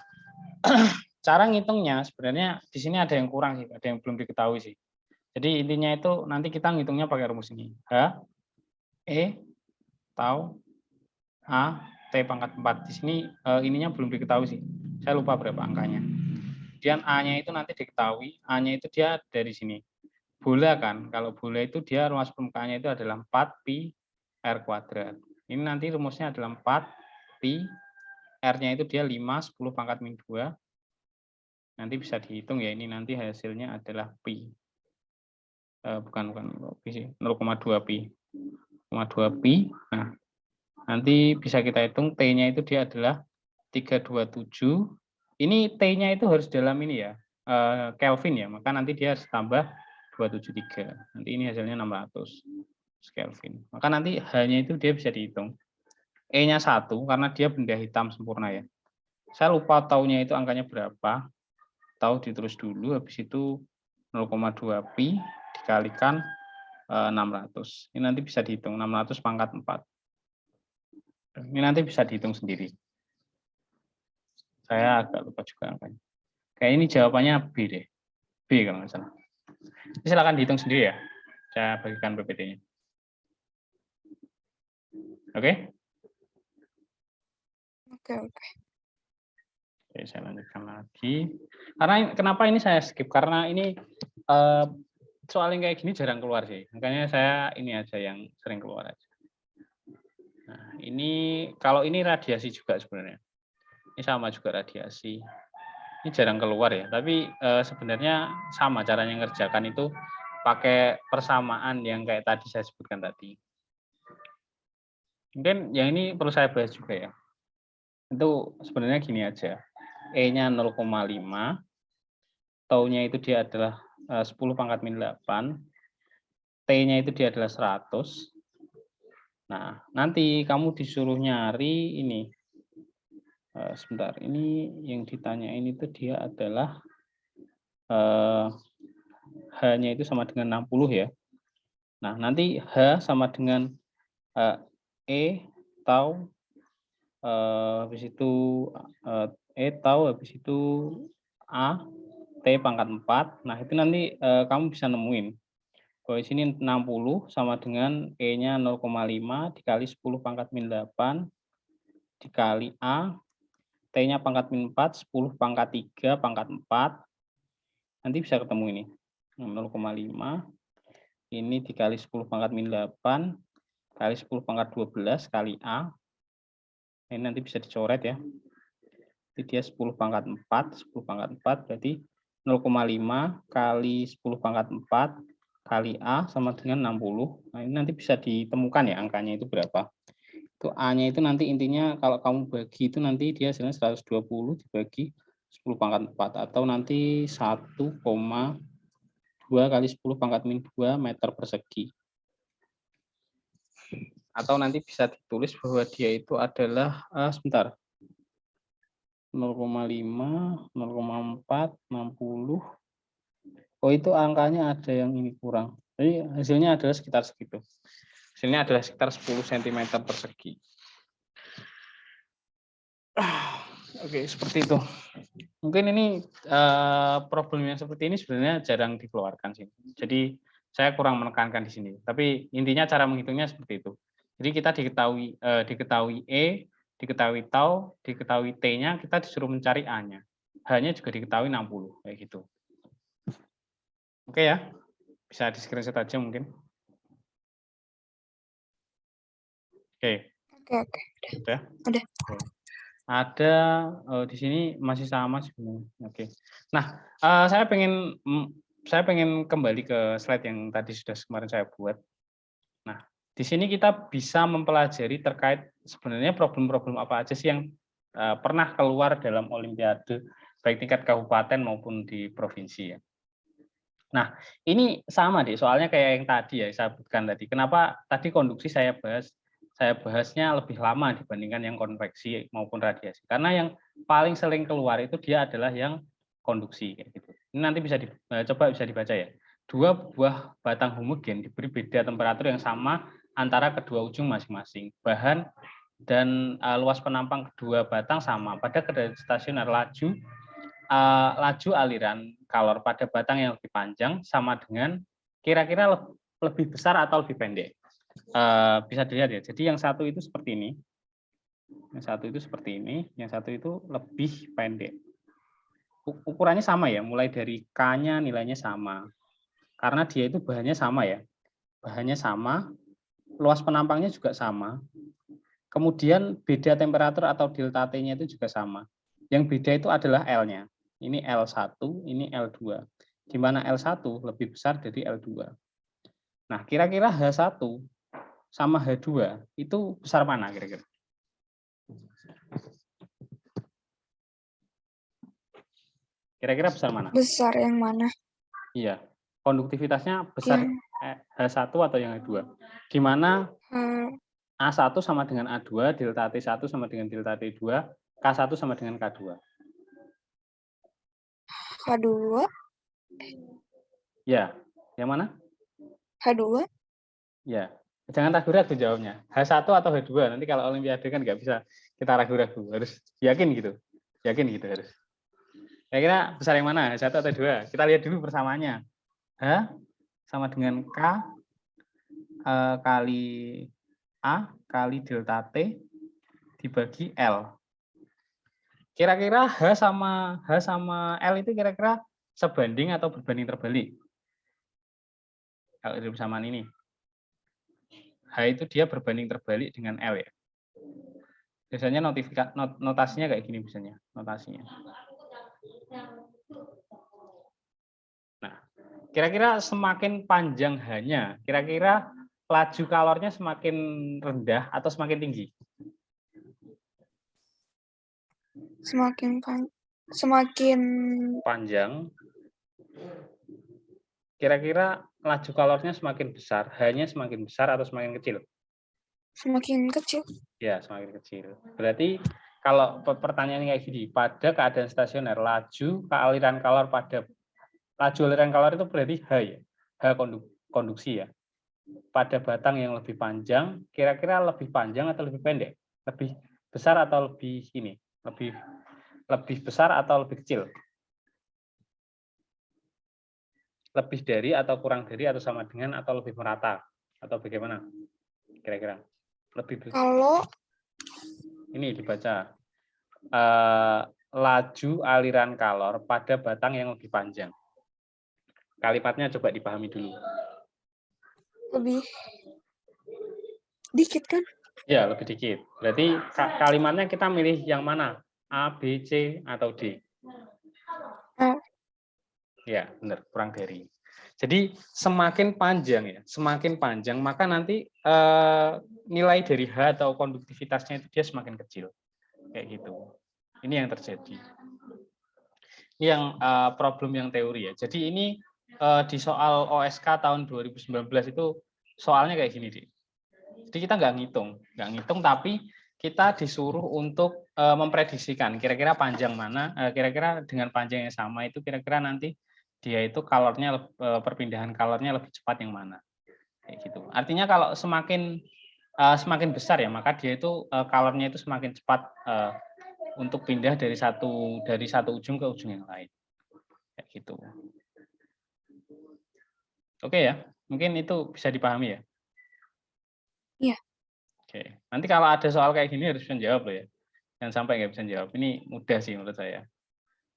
cara ngitungnya sebenarnya di sini ada yang kurang sih, ada yang belum diketahui sih. Jadi intinya itu nanti kita ngitungnya pakai rumus ini. H, E, tau, A, T pangkat 4. Di sini ininya belum diketahui sih. Saya lupa berapa angkanya. Kemudian A-nya itu nanti diketahui, A-nya itu dia dari sini. Bola kan, kalau bola itu dia ruas permukaannya itu adalah 4 pi R kuadrat. Ini nanti rumusnya adalah 4 pi, R-nya itu dia 5, 10 pangkat min 2. Nanti bisa dihitung ya, ini nanti hasilnya adalah pi. Bukan pi sih, 0,2 pi. 0,2 pi. Nah, nanti bisa kita hitung T-nya itu dia adalah 327. Ini T-nya itu harus dalam ini ya, Kelvin ya, maka nanti dia harus tambah 273. Nanti ini hasilnya 600 Kelvin. Maka nanti H-nya itu dia bisa dihitung. E-nya 1 karena dia benda hitam sempurna ya. Saya lupa taunya itu angkanya berapa. Tahu ditulis dulu, habis itu 0,2 pi dikalikan 600. Ini nanti bisa dihitung 600 pangkat 4. Ini nanti bisa dihitung sendiri. Saya agak lupa juga angkanya. Kayak ini jawabannya B deh. B kalau nggak salah. Ini silakan dihitung sendiri ya. Saya bagikan PPT-nya. Oke? Oke. Oke, saya lanjutkan lagi. Karena kenapa ini saya skip? Karena ini soal yang kayak gini jarang keluar sih. Makanya saya ini aja yang sering keluar aja. Nah, ini kalau ini radiasi juga sebenarnya. Ini sama juga radiasi. Ini jarang keluar ya, tapi sebenarnya sama caranya ngerjakan itu pakai persamaan yang kayak tadi saya sebutkan tadi. Mungkin yang ini perlu saya bahas juga ya. Itu sebenarnya gini aja. E-nya 0,5, tau-nya itu dia adalah 10 pangkat min 8, T-nya itu dia adalah 100. Nah, nanti kamu disuruh nyari ini. Sebentar, ini yang ditanyain itu dia adalah H-nya itu sama dengan 60 ya. Nah, nanti H sama dengan E, tau, habis itu E, tau, habis itu A, T pangkat 4. Nah, itu nanti kamu bisa nemuin. Kalau di sini 60 sama dengan E-nya 0,5 dikali 10 pangkat min 8 dikali A, T-nya pangkat min 4, 10 pangkat 3 pangkat 4. Nanti bisa ketemu ini. 0,5 ini dikali 10 pangkat min 8 kali 10 pangkat 12 kali A. Ini nanti bisa dicoret ya. Jadi dia 10 pangkat 4, 10 pangkat 4 berarti 0,5 kali 10 pangkat 4 kali A sama dengan 60. Nah, ini nanti bisa ditemukan ya angkanya itu berapa. Itu A-nya itu nanti intinya kalau kamu bagi itu nanti dia hasilnya 120 dibagi 10 pangkat 4 atau nanti 1,2 kali 10 pangkat min 2 meter persegi. Atau nanti bisa ditulis bahwa dia itu adalah sebentar. 0,5, 0,4, 60. Oh, itu angkanya ada yang ini kurang. Jadi hasilnya adalah sekitar segitu. Hasilnya adalah sekitar 10 cm persegi. Oke, seperti itu. Mungkin ini problem yang seperti ini sebenarnya jarang dikeluarkan sih. Jadi saya kurang menekankan di sini. Tapi intinya cara menghitungnya seperti itu. Jadi kita diketahui E, diketahui tau, diketahui T-nya, kita disuruh mencari A-nya. H-nya juga diketahui 60 kayak gitu. Oke ya. Bisa di screenshot aja mungkin. Oke. Udah. Ada di sini masih sama sebenarnya. Oke. Nah, saya pengen kembali ke slide yang tadi sudah kemarin saya buat. Nah, di sini kita bisa mempelajari terkait sebenarnya problem-problem apa aja sih yang pernah keluar dalam Olimpiade baik tingkat kabupaten maupun di provinsi ya. Nah, ini sama deh soalnya kayak yang tadi ya saya sebutkan tadi. Kenapa tadi konduksi saya bahas saya bahasnya lebih lama dibandingkan yang konveksi maupun radiasi. Karena yang paling sering keluar itu dia adalah yang konduksi kayak gitu. Ini nanti coba bisa dibaca ya. Dua buah batang homogen diberi beda temperatur yang sama antara kedua ujung masing-masing. Bahan dan luas penampang kedua batang sama. Pada keadaan stasioner laju aliran kalor pada batang yang lebih panjang sama dengan kira-kira lebih besar atau lebih pendek. Bisa dilihat ya. Jadi yang satu itu seperti ini. Yang satu itu seperti ini, yang satu itu lebih pendek. Ukurannya sama ya, mulai dari K-nya nilainya sama. Karena dia itu bahannya sama ya. Bahannya sama, luas penampangnya juga sama. Kemudian beda temperatur atau delta T-nya itu juga sama. Yang beda itu adalah L-nya. Ini L1, ini L2. Di mana L1 lebih besar dari L2. Nah, kira-kira H1 sama H2 itu besar mana kira-kira? Kira-kira besar mana? Besar yang mana? Iya. Konduktivitasnya besar Yang H1 atau yang H2? Di mana eh, A1 sama dengan A2, delta T1 sama dengan delta T2, K1 sama dengan K2. H2, Ya, yang mana? H2, Ya, jangan ragu-ragu jawabnya. H1 atau H2, nanti kalau Olimpiade kan nggak bisa kita ragu-ragu, harus yakin gitu. Yakin gitu harus. Kira-kira besar yang mana, H1 atau H2? Kita lihat dulu persamaannya. H sama dengan K kali A kali delta T dibagi L. Kira-kira H sama L itu kira-kira sebanding atau berbanding terbalik? Kalau dari persamaan ini. H itu dia berbanding terbalik dengan L ya. Biasanya notasinya kayak gini biasanya, notasinya. Nah, kira-kira semakin panjang H-nya, kira-kira laju kalornya semakin rendah atau semakin tinggi? semakin Panjang. Kira-kira laju kalornya semakin besar, H-nya semakin besar atau semakin kecil? semakin kecil. Ya, semakin kecil. Berarti kalau pertanyaannya kayak gini, pada keadaan stasioner, laju aliran kalor itu berarti H ya, H konduksi ya. Pada batang yang lebih panjang, kira-kira lebih panjang atau lebih pendek? Lebih besar atau lebih ini? Lebih besar atau lebih kecil? Lebih dari atau kurang dari atau sama dengan atau lebih merata? Atau bagaimana? Kira-kira. Kalau ini dibaca. Laju aliran kalor pada batang yang lebih panjang. Kalimatnya coba dipahami dulu. lebih dikit kan? Ya, lebih dikit. Berarti kalimatnya kita milih yang mana? A, B, C, atau D? A. Ya, benar, kurang dari. Jadi semakin panjang ya, semakin panjang maka nanti nilai dari H atau konduktivitasnya itu dia semakin kecil. Kayak gitu. Ini yang terjadi. Ini yang problem yang teori ya. Jadi ini di soal OSK tahun 2019 itu soalnya kayak gini, Dik. Jadi kita nggak ngitung, tapi kita disuruh untuk memprediksikan kira-kira panjang mana, kira-kira dengan panjang yang sama itu kira-kira nanti dia itu kalornya, perpindahan kalornya lebih cepat yang mana, kayak gitu. Artinya kalau semakin besar ya, maka dia itu kalornya itu semakin cepat untuk pindah dari satu ujung ke ujung yang lain, kayak gitu. Oke ya, mungkin itu bisa dipahami ya. Iya. Oke, nanti kalau ada soal kayak gini harus bisa jawab loh ya. Jangan sampai nggak bisa jawab. Ini mudah sih menurut saya.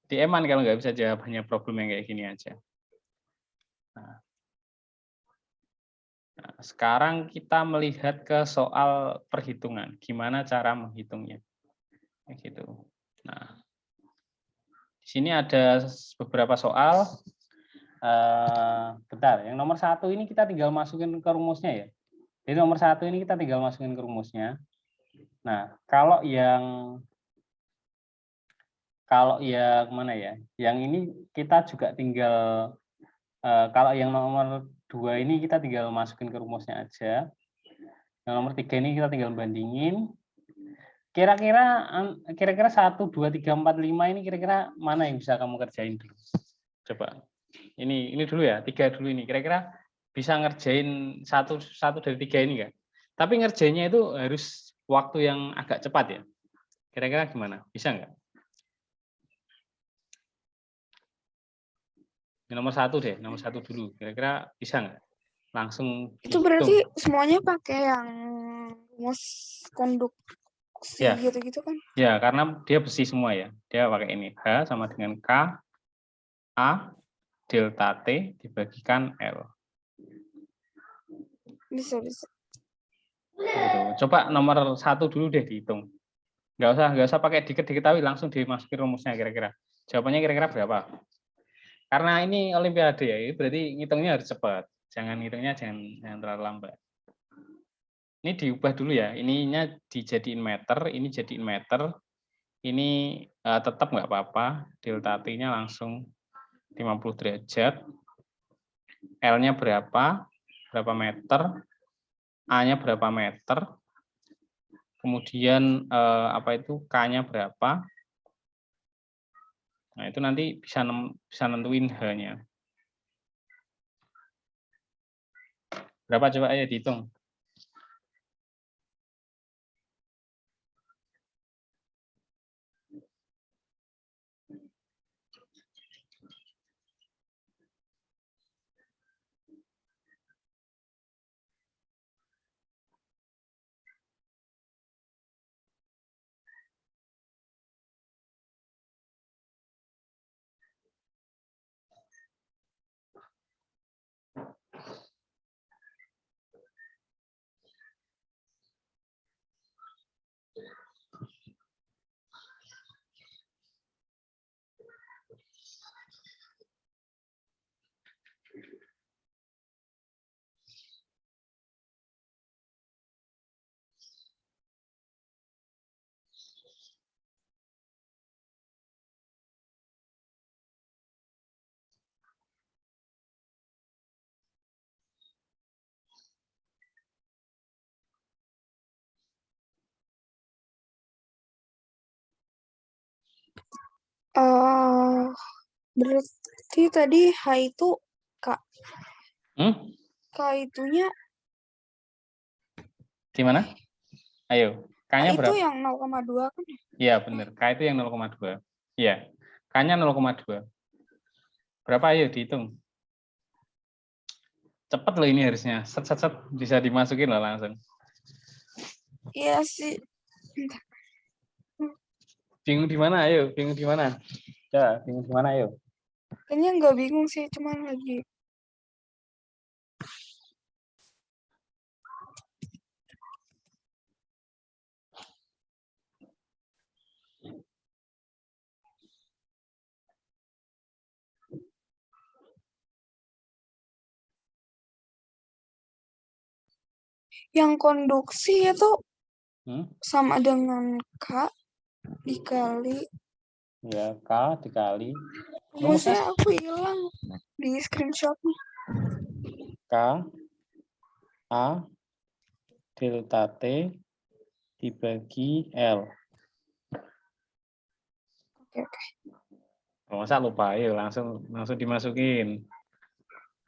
DM-an kalau nggak bisa jawab, hanya problem yang kayak gini aja. Nah, sekarang kita melihat ke soal perhitungan. Gimana cara menghitungnya? Kayak gitu. Nah, di sini ada beberapa soal. Bentar, yang nomor 1 ini kita tinggal masukin ke rumusnya ya. Jadi nomor 1 ini kita tinggal masukin ke rumusnya. Nah, kalau yang mana ya? Yang ini kita juga tinggal kalau yang nomor 2 ini kita tinggal masukin ke rumusnya aja. Yang nomor 3 ini kita tinggal bandingin. Kira-kira 1, 2, 3, 4, 5 ini kira-kira mana yang bisa kamu kerjain dulu? Coba. Ini dulu ya, 3 dulu ini. Kira-kira bisa ngerjain satu dari 3 ini nggak? Tapi ngerjainnya itu harus waktu yang agak cepat ya. Kira-kira gimana? Bisa nggak? Ini nomor 1 deh, nomor 1 dulu. Kira-kira bisa nggak? Langsung Itu berarti semuanya pakai yang rumus konduksi ya, gitu-gitu kan? Ya, karena dia besi semua ya. Dia pakai ini. H sama dengan K, A, delta T dibagikan L. Bisa. Gitu. Coba nomor 1 dulu deh dihitung. Nggak usah pakai diketahui, langsung dimasukin rumusnya kira-kira. Jawabannya kira-kira berapa? Karena ini olimpiade ya, berarti ngitungnya harus cepat. Jangan ngitungnya jangan terlalu lambat. Ini diubah dulu ya. Ininya dijadiin meter, ini jadiin meter. Ini tetap nggak apa-apa. Delta T-nya langsung 50 derajat. L-nya berapa meter? A-nya berapa meter? Kemudian K-nya berapa? Nah, itu nanti bisa nentuin H-nya. Berapa coba aja dihitung. Berarti tadi H itu K. K itunya gimana? Ayo, K-nya itu berapa? yang 0,2 kan? Iya, benar. K itu yang 0,2. Iya. K-nya 0,2. Berapa ayo dihitung? Cepet loh ini harusnya. Set bisa dimasukin loh langsung. Iya sih. Bingung di mana? Ayo, bingung di mana? Ya, bingung di mana ayo? Kayaknya nggak bingung sih, cuman lagi yang konduksi itu sama dengan K dikali. Ya, K dikali. Rumusnya aku hilang di screenshotnya. K A delta T dibagi L. Oke. Oh, masa lupa? Ayo langsung dimasukin.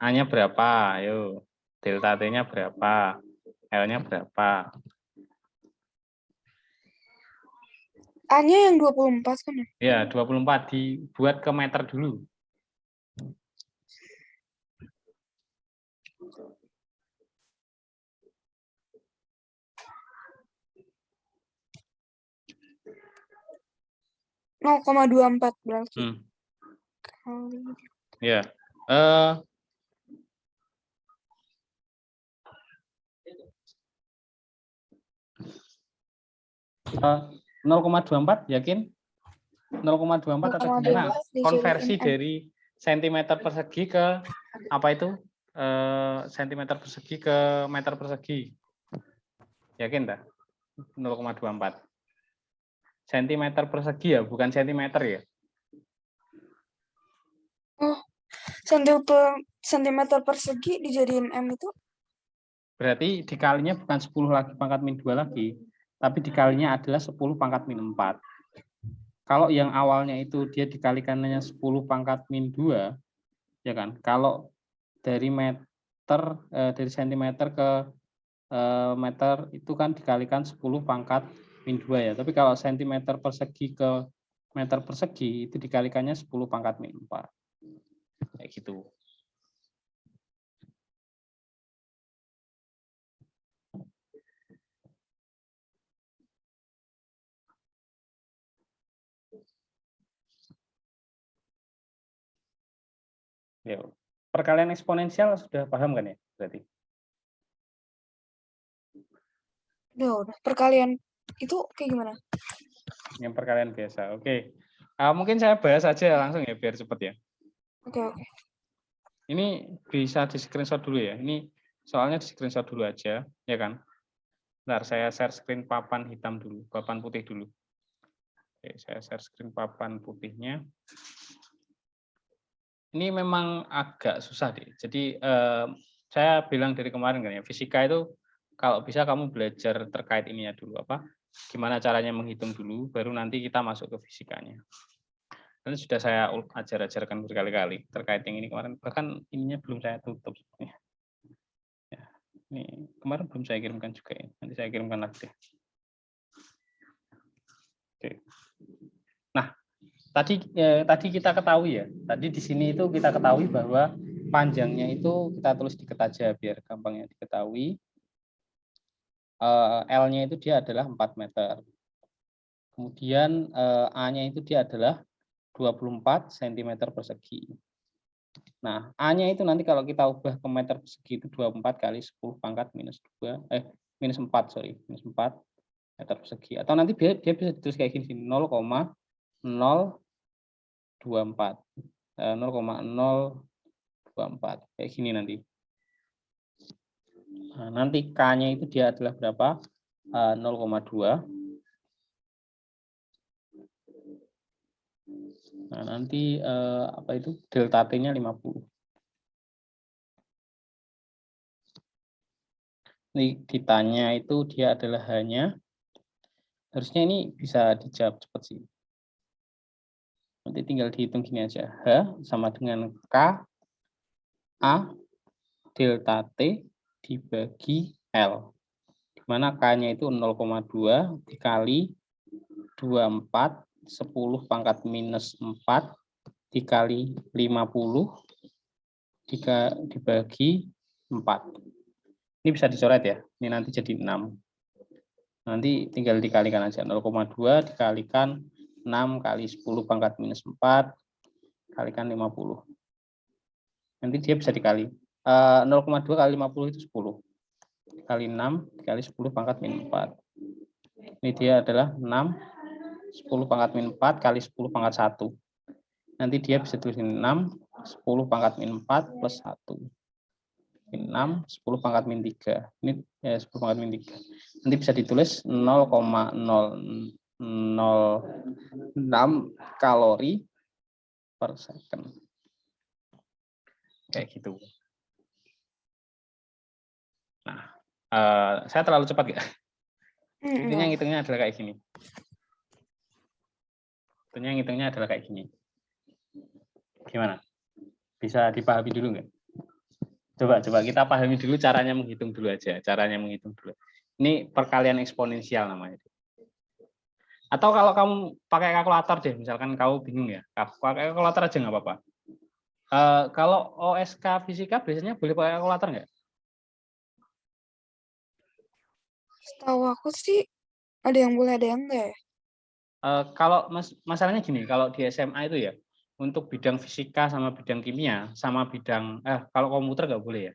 A-nya berapa? Ayo. Delta T-nya berapa? L-nya berapa? A-nya yang 24 kan ya? Ya, 24 dibuat ke meter dulu. .24 berarti. Ya. 0,24 yakin? 0,24 atau gimana? Konversi dari sentimeter persegi ke apa itu? Sentimeter persegi ke meter persegi. Yakin tak? 0,24. Sentimeter persegi ya, bukan sentimeter ya? Oh, sentimeter persegi dijadiin M itu Berarti dikalinya bukan 10 lagi pangkat min 2 lagi, tapi dikalinya adalah 10 pangkat min 4. Kalau yang awalnya itu dia dikalikannya 10 pangkat min 2, ya kan? Kalau dari dari sentimeter ke meter itu kan dikalikan 10 pangkat min 2 ya. Tapi kalau sentimeter persegi ke meter persegi itu dikalikannya 10 pangkat min 4. Kayak gitu. Ya. Perkalian eksponensial sudah paham kan ya berarti? Udah. Perkalian itu kayak gimana? Yang perkalian biasa. Oke. Mungkin saya bahas aja langsung ya biar cepat ya. Oke. Ini bisa di screenshot dulu ya. Ini soalnya di screenshot dulu aja, ya kan? Bentar, saya share screen papan hitam dulu, papan putih dulu. Oke, saya share screen papan putihnya. Ini memang agak susah deh. Jadi saya bilang dari kemarin kan ya, fisika itu kalau bisa kamu belajar terkait ininya dulu apa? Gimana caranya menghitung dulu, baru nanti kita masuk ke fisikanya. Dan sudah saya ajarkan berkali-kali terkait yang ini kemarin. Bahkan ininya belum saya tutup. Ya, ini kemarin belum saya kirimkan juga ya. Nanti saya kirimkan lagi deh. Oke. Nah, tadi kita ketahui ya. Tadi di sini itu kita ketahui bahwa panjangnya itu kita tulis dikit aja biar gampangnya diketahui. L-nya itu dia adalah 4 meter. Kemudian A-nya itu dia adalah 24 cm persegi. Nah, A-nya itu nanti kalau kita ubah ke meter persegi itu 24 kali 10 pangkat minus 2, minus 4, sorry, minus 4 meter persegi. Atau nanti dia bisa ditulis kayak gini, 0,024. 0,024. Kayak gini nanti. Nah, nanti K-nya itu dia adalah berapa? 0,2. Nah, nanti apa itu delta T-nya 50. Ini ditanya itu dia adalah hanya, harusnya ini bisa dijawab cepat sih. Nanti tinggal dihitung gini aja. H sama dengan K A delta T dibagi L. Di mana K-nya itu 0,2 dikali 24 10 pangkat minus 4 dikali 50 dibagi 4. Ini bisa dicoret ya. Ini nanti jadi 6. Nanti tinggal dikalikan aja. 0,2 dikalikan 6 kali 10 pangkat minus 4 kalikan 50. Nanti dia bisa dikali. 0,2 kali 50 itu 10. Dikali 6 dikali 10 pangkat minus 4. Ini dia adalah 6 10 pangkat min 4 kali 10 pangkat 1. Nanti dia bisa tulis 6, 10 pangkat min 4 plus 1. 6, 10 pangkat min 3. Ini 10 pangkat min 3. Nanti bisa ditulis 0,006 kalori per second. Kayak gitu. Nah, saya terlalu cepat ya? Intinya ngitungnya adalah kayak gini. Tentunya ngitungnya adalah kayak gini. Gimana? Bisa dipahami dulu nggak? Coba kita pahami dulu caranya menghitung dulu aja. Caranya menghitung dulu. Ini perkalian eksponensial namanya. Atau kalau kamu pakai kalkulator deh, misalkan kamu bingung ya, pakai kalkulator aja nggak apa-apa. Kalau OSK fisika biasanya boleh pakai kalkulator nggak? Setahu aku sih ada yang boleh, ada yang enggak ya. Kalau masalahnya gini, kalau di SMA itu ya, untuk bidang fisika sama bidang kimia, sama bidang, kalau komputer nggak boleh ya.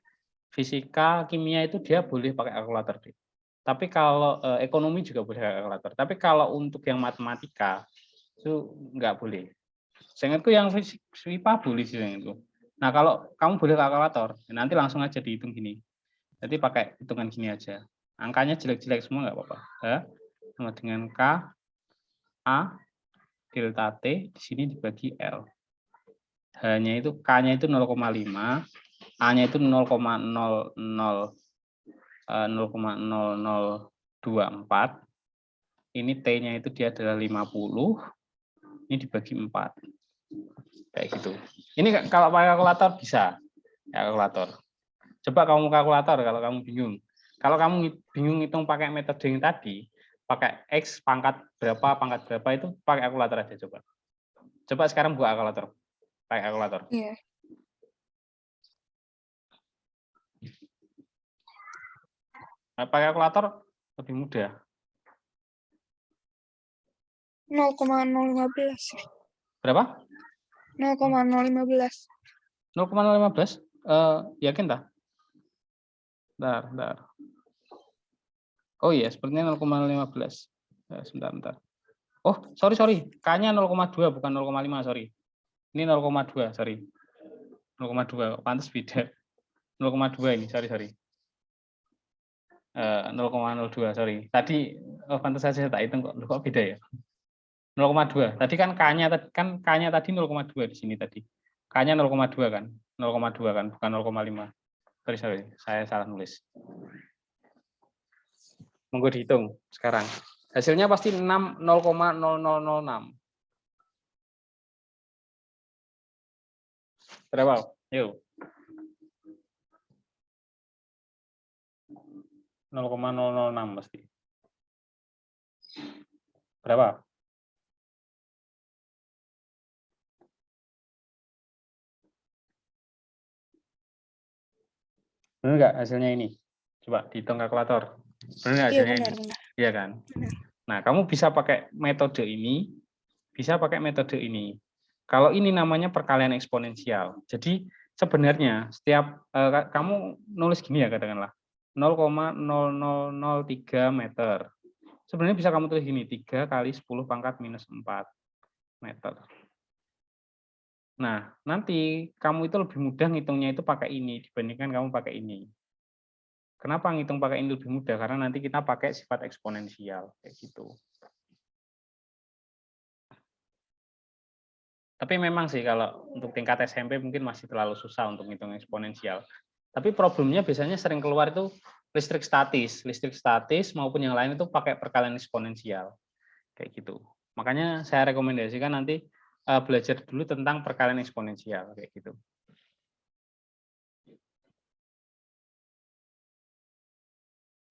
Fisika, kimia itu dia boleh pakai kalkulator deh. Tapi kalau ekonomi juga boleh pakai kalkulator. Tapi kalau untuk yang matematika, itu nggak boleh. Seingatku yang fisik, FIPA boleh sih yang itu. Nah kalau kamu boleh pakai kalkulator, nanti langsung aja dihitung gini. Jadi pakai hitungan gini aja. Angkanya jelek-jelek semua nggak apa-apa. Sama dengan K, A delta T di sini dibagi L. H-nya itu K-nya itu 0,5, A-nya itu 0,006 0,0024. Ini T-nya itu dia adalah 50. Ini dibagi 4. Kayak gitu. Ini kalau pakai kalkulator bisa. Ya, kalkulator. Coba kamu kalkulator kalau kamu bingung. Kalau kamu bingung hitung pakai metode yang tadi, pakai X pangkat berapa itu pakai kalkulator aja coba. Coba sekarang buat kalkulator. Pakai kalkulator. Iya. Nah, pakai kalkulator lebih mudah. 0,015. Berapa? 0,015. 0,015? Yakin tak? Bentar. Oh iya, sepertinya 0,15. Sebentar. Oh, sorry. K-nya 0,2 bukan 0,5, sorry. Ini 0,2, sorry. 0,2, pantas beda. 0,2 ini, sorry. 0,02, sorry. Tadi pantas saja tak hitung kok beda ya. 0,2. Tadi kan K-nya tadi 0,2 di sini tadi. K-nya 0,2 kan? 0,2 kan, bukan 0,5. Sorry, saya salah nulis. Monggo dihitung sekarang. Hasilnya pasti 0,0006. Berapa? Yuk. 0,006 pasti. Berapa? Benar nggak hasilnya ini? Coba dihitung kalkulator. Benar nggak hasilnya ini? Iya kan? Nah, kamu bisa pakai metode ini, bisa pakai metode ini. Kalau ini namanya perkalian eksponensial. Jadi sebenarnya setiap kamu nulis gini ya katakanlah 0,0003 meter. Sebenarnya bisa kamu tulis gini 3 kali 10 pangkat minus 4 meter. Nah, nanti kamu itu lebih mudah ngitungnya itu pakai ini dibandingkan kamu pakai ini. Kenapa ngitung pakai ini lebih mudah? Karena nanti kita pakai sifat eksponensial kayak gitu. Tapi memang sih kalau untuk tingkat SMP mungkin masih terlalu susah untuk ngitung eksponensial. Tapi problemnya biasanya sering keluar itu listrik statis maupun yang lain itu pakai perkalian eksponensial kayak gitu. Makanya saya rekomendasikan nanti belajar dulu tentang perkalian eksponensial kayak gitu.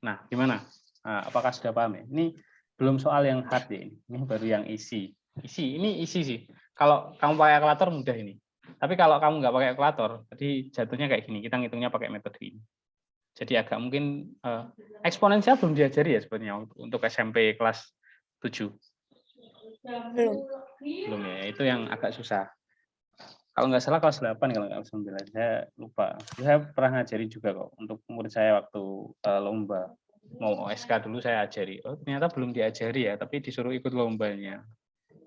Nah, gimana? Nah, apakah sudah paham ya? Ini belum soal yang hard ya, ini baru yang isi. Ini isi sih. Kalau kamu pakai kalkulator mudah ini. Tapi kalau kamu nggak pakai kalkulator, jadi jatuhnya kayak gini. Kita ngitungnya pakai metode ini. Jadi agak mungkin eksponensial belum diajari ya sebenarnya untuk SMP kelas 7. Belum ya, itu yang agak susah. Kalau nggak salah kelas 8 kalau nggak salah 9, saya lupa. Saya pernah ngajari juga kok untuk murid saya waktu lomba. Mau OSK dulu saya ajari. Oh, ternyata belum diajari ya, tapi disuruh ikut lombanya.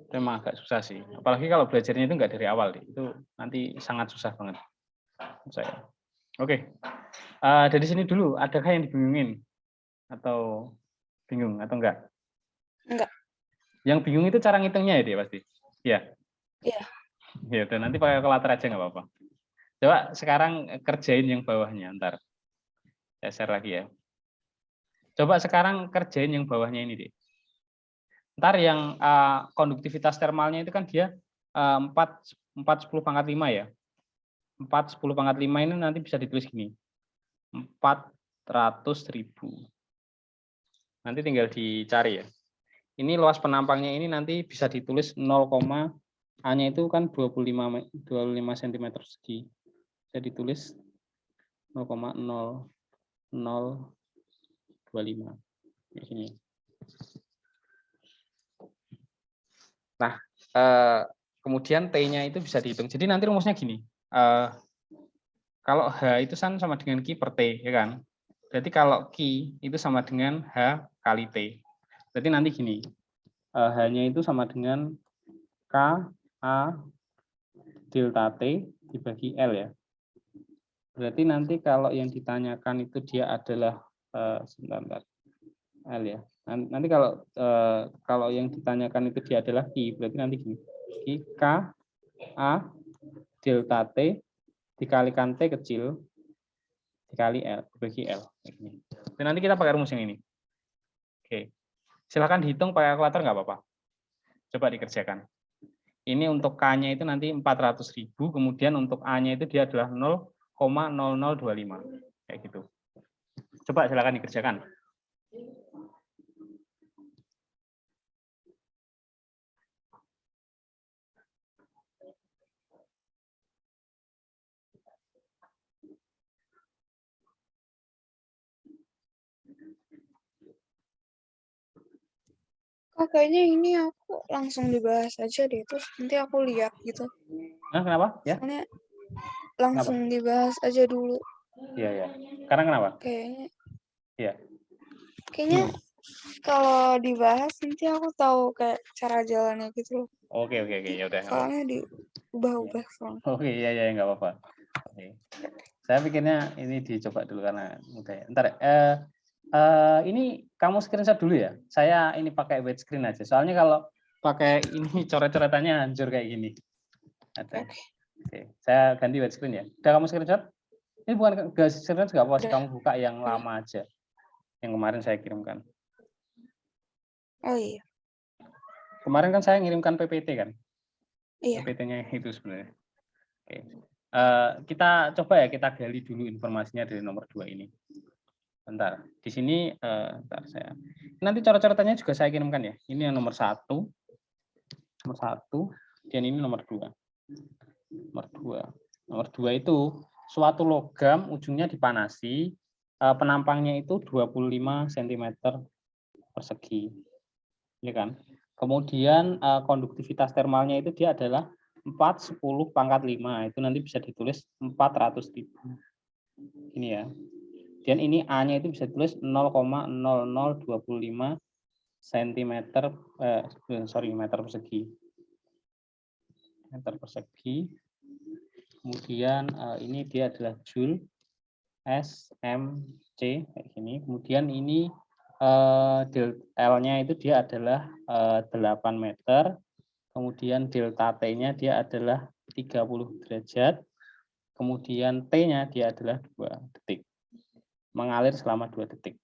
Itu memang agak susah sih. Apalagi kalau belajarnya itu nggak dari awal deh. Itu nanti sangat susah banget saya. Oke. Dari sini dulu, adakah yang dibingungin? Atau bingung atau enggak? Enggak. Yang bingung itu cara ngitungnya ya dia pasti? Iya. Iya. Ya, dan nanti pakai kalkulator aja nggak apa-apa. Coba sekarang kerjain yang bawahnya, ntar. Saya share lagi ya. Coba sekarang kerjain yang bawahnya ini deh. Ntar yang konduktivitas termalnya itu kan dia 4/10⁵ ya. 4/10⁵ ini nanti bisa ditulis gini. 400.000. Nanti tinggal dicari ya. Ini luas penampangnya ini nanti bisa ditulis 0, A-nya itu kan 25 cm persegi. Bisa ditulis 0,0025. Di sini. Nah, kemudian T-nya itu bisa dihitung. Jadi nanti rumusnya gini. Kalau H itu sama dengan Q per T, ya kan? Berarti kalau Q itu sama dengan H kali T. Berarti nanti gini. H-nya itu sama dengan K A delta T dibagi L ya. Berarti nanti kalau yang ditanyakan itu dia adalah sebentar, L ya. Nanti kalau yang ditanyakan itu dia adalah Q, berarti nanti gini. K A delta T dikalikan T kecil dikali L, dibagi L. Dan nanti kita pakai rumus yang ini. Oke. Silahkan dihitung pakai kalkulator nggak apa-apa. Coba dikerjakan. Ini untuk K-nya itu nanti 400.000, kemudian untuk A-nya itu dia adalah 0,0025. Kayak gitu. Coba silahkan dikerjakan. Kak, kayaknya ini aku langsung dibahas aja deh, terus nanti aku lihat gitu. Nah, kenapa? Ya? Soalnya langsung dibahas aja dulu. Iya, ya. Karena kenapa? Kayaknya Iya. kalau dibahas nanti aku tahu kayak cara jalannya gitu loh. Oke, ya udah. Soalnya diubah-ubah soalnya. Oke, iya, nggak apa-apa. Oke. Saya pikirnya ini dicoba dulu karena mudah ya. Ntar, ini kamu screenshot dulu ya. Saya ini pakai white screen aja. Soalnya kalau pakai ini coret-coretannya hancur kayak gini. Ada. Oke, saya ganti white screen ya. Udah kamu screenshot? Ini bukan screenshot nggak apa sih, kamu buka yang lama aja. Yang kemarin saya kirimkan. Oh iya. Kemarin kan saya ngirimkan PPT kan? Iya. PPT-nya itu sebenarnya. Oke. Kita coba ya, kita gali dulu informasinya dari nomor 2 ini. Bentar, di sini bentar saya. Nanti coret-coretannya juga saya kirimkan ya. Ini yang nomor 1. Nomor 1 dan ini nomor 2. Nomor 2 itu suatu logam ujungnya dipanasi, penampangnya itu 25 cm persegi. Ya kan? Kemudian konduktivitas termalnya itu dia adalah 4/10⁵. Itu nanti bisa ditulis 400.000. Ini ya. Dan ini A-nya itu bisa ditulis 0,0025 meter persegi. Meter persegi. Kemudian ini dia adalah Joule SMC kayak gini. Kemudian ini L-nya itu dia adalah 8 meter. Kemudian delta T-nya dia adalah 30 derajat. Kemudian T-nya dia adalah 2 detik. Mengalir selama 2 detik.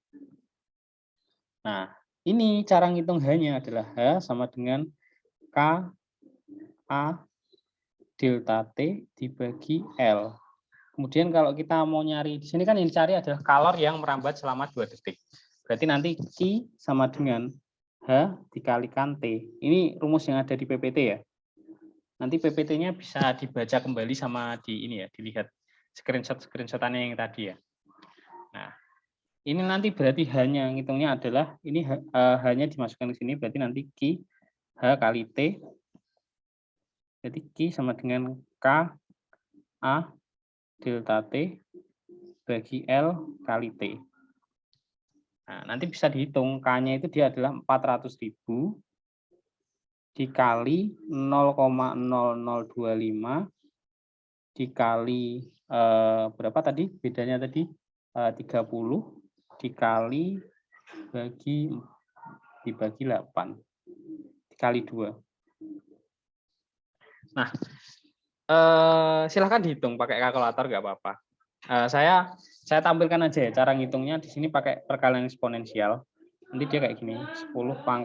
Nah, ini cara ngitung H-nya adalah H sama dengan K A delta T dibagi L. Kemudian kalau kita mau nyari, di sini kan yang dicari adalah kalor yang merambat selama 2 detik. Berarti nanti Q sama dengan H dikalikan T. Ini rumus yang ada di PPT ya. Nanti PPT-nya bisa dibaca kembali sama di ini ya, dilihat screenshot-screenshotannya yang tadi ya. Nah, ini nanti berarti H-nya ngitungnya adalah, ini H-nya dimasukkan ke sini, berarti nanti Q H kali T. Jadi Q sama dengan K A delta T bagi L kali T. Nah, nanti bisa dihitung K-nya itu dia adalah 400.000 dikali 0,0025 dikali berapa tadi? Bedanya tadi 30 dikali dibagi 8 dikali 2. Nah, silahkan dihitung pakai kalkulator nggak apa-apa. Saya tampilkan aja ya cara ngitungnya. Di sini pakai perkalian eksponensial. Nanti dia kayak gini, 10⁵ 5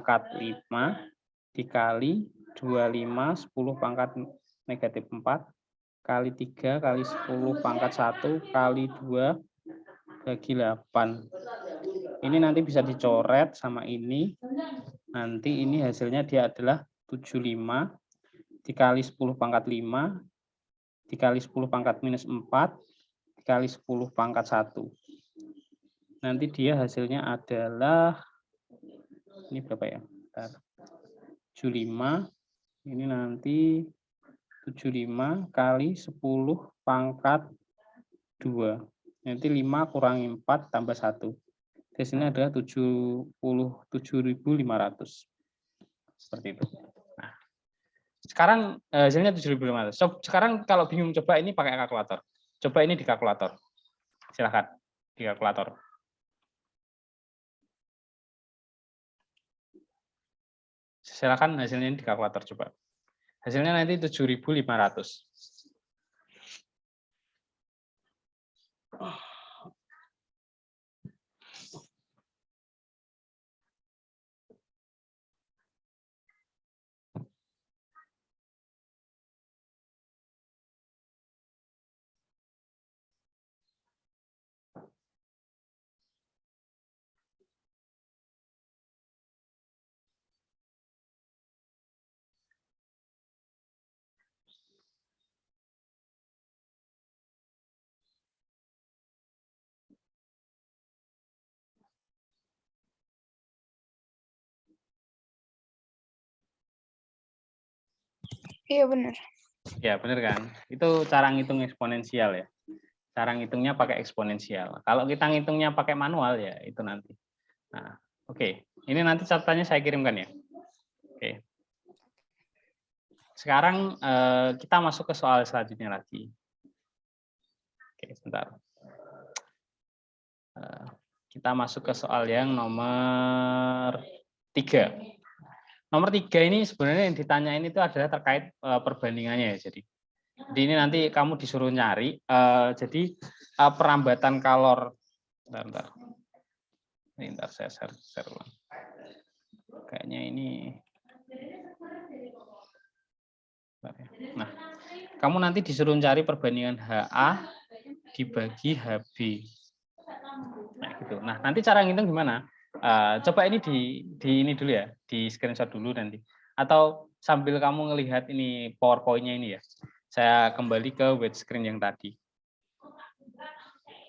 dikali 25 10⁻⁴ kali 3 kali 10⁻⁴ kali 2 bagi 8. Ini nanti bisa dicoret sama ini. Nanti ini hasilnya dia adalah 75 dikali 10⁻⁵ dikali 10⁻⁻⁴ dikali 10⁻⁴. Nanti dia hasilnya adalah, ini berapa ya? 75, ini nanti 75 kali 10⁻². Nanti 5 kurangi 4 tambah 1. Di sini adalah 77.500. Seperti itu. Nah, sekarang hasilnya 7.500. Sekarang kalau bingung coba ini pakai kalkulator. Coba ini di kalkulator. Silakan di kalkulator. Silakan hasilnya ini di kalkulator coba. Hasilnya nanti 7.500. Iya benar. Ya, benar kan? Itu cara ngitung eksponensial ya. Cara ngitungnya pakai eksponensial. Kalau kita ngitungnya pakai manual ya itu nanti. Nah, oke. Ini nanti catatannya saya kirimkan ya. Oke. Sekarang kita masuk ke soal selanjutnya lagi. Oke, sebentar. Kita masuk ke soal yang nomor 3. Nomor 3 ini sebenarnya yang ditanyain itu adalah terkait perbandingannya ya. Jadi ini nanti kamu disuruh nyari. Jadi perambatan kalor. Bentar. Bentar saya share ulang. Kayaknya ini. Nah, kamu nanti disuruh cari perbandingan HA dibagi HB. Nah, gitu. Nah, nanti cara ngitung gimana? Coba ini di ini dulu ya, di screenshot dulu nanti. Atau sambil kamu ngelihat ini PowerPoint-nya ini ya. Saya kembali ke web screen yang tadi.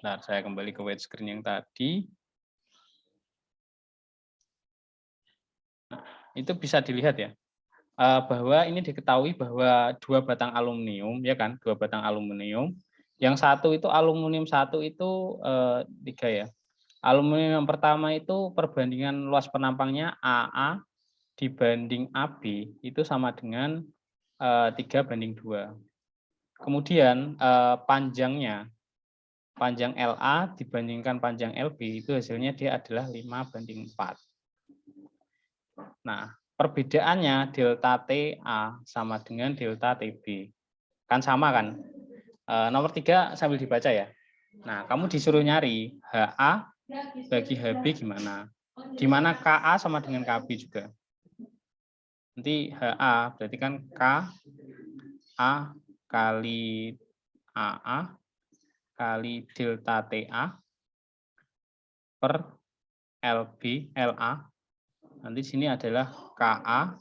Nah, saya kembali ke web screen yang tadi. Nah, itu bisa dilihat ya. Bahwa ini diketahui bahwa 2 batang aluminium, ya kan, 2 batang aluminium. Yang satu itu aluminium satu itu 3 ya. Aluminium yang pertama itu perbandingan luas penampangnya AA dibanding AB itu sama dengan 3:2. Kemudian panjang LA dibandingkan panjang LB itu hasilnya dia adalah 5:4. Nah, perbedaannya delta TA sama dengan delta TB. Kan sama kan? Nomor 3 sambil dibaca ya. Nah, kamu disuruh nyari HA bagi HB gimana? Di mana KA sama dengan KB juga. Nanti HA berarti kan KA kali AA kali delta TA per LB LA. Nanti sini adalah KA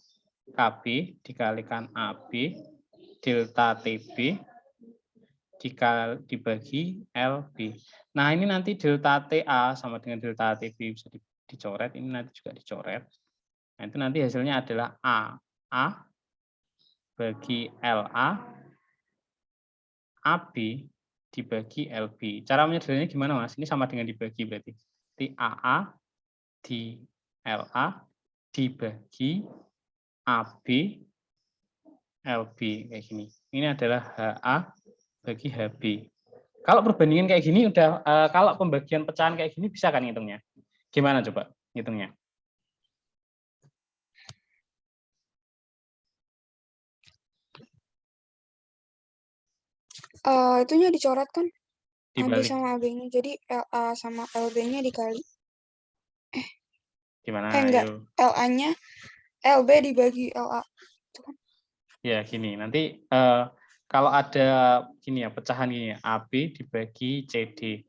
KB dikalikan AB delta TB dibagi LB. Nah, ini nanti delta TA sama dengan delta TB bisa dicoret, ini nanti juga dicoret. Nah, itu nanti hasilnya adalah AA bagi LA AB dibagi LB. Cara menyederhanakannya gimana, Mas? Ini sama dengan dibagi berarti. Nanti AA di LA dibagi AB LB kayak gini. Ini adalah HA bagi HB. Kalau perbandingan kayak gini udah kalau pembagian pecahan kayak gini bisa kan ngitungnya? Gimana coba ngitungnya? Itunya dicoret kan? AB Dibalik. sama AB-nya. Jadi LA sama LB-nya dikali. Gimana? Enggak. Ayo. LA-nya LB dibagi LA. Itu kan? Ya, gini. Nanti kalau ada gini ya, pecahan gini ya, AB dibagi CD.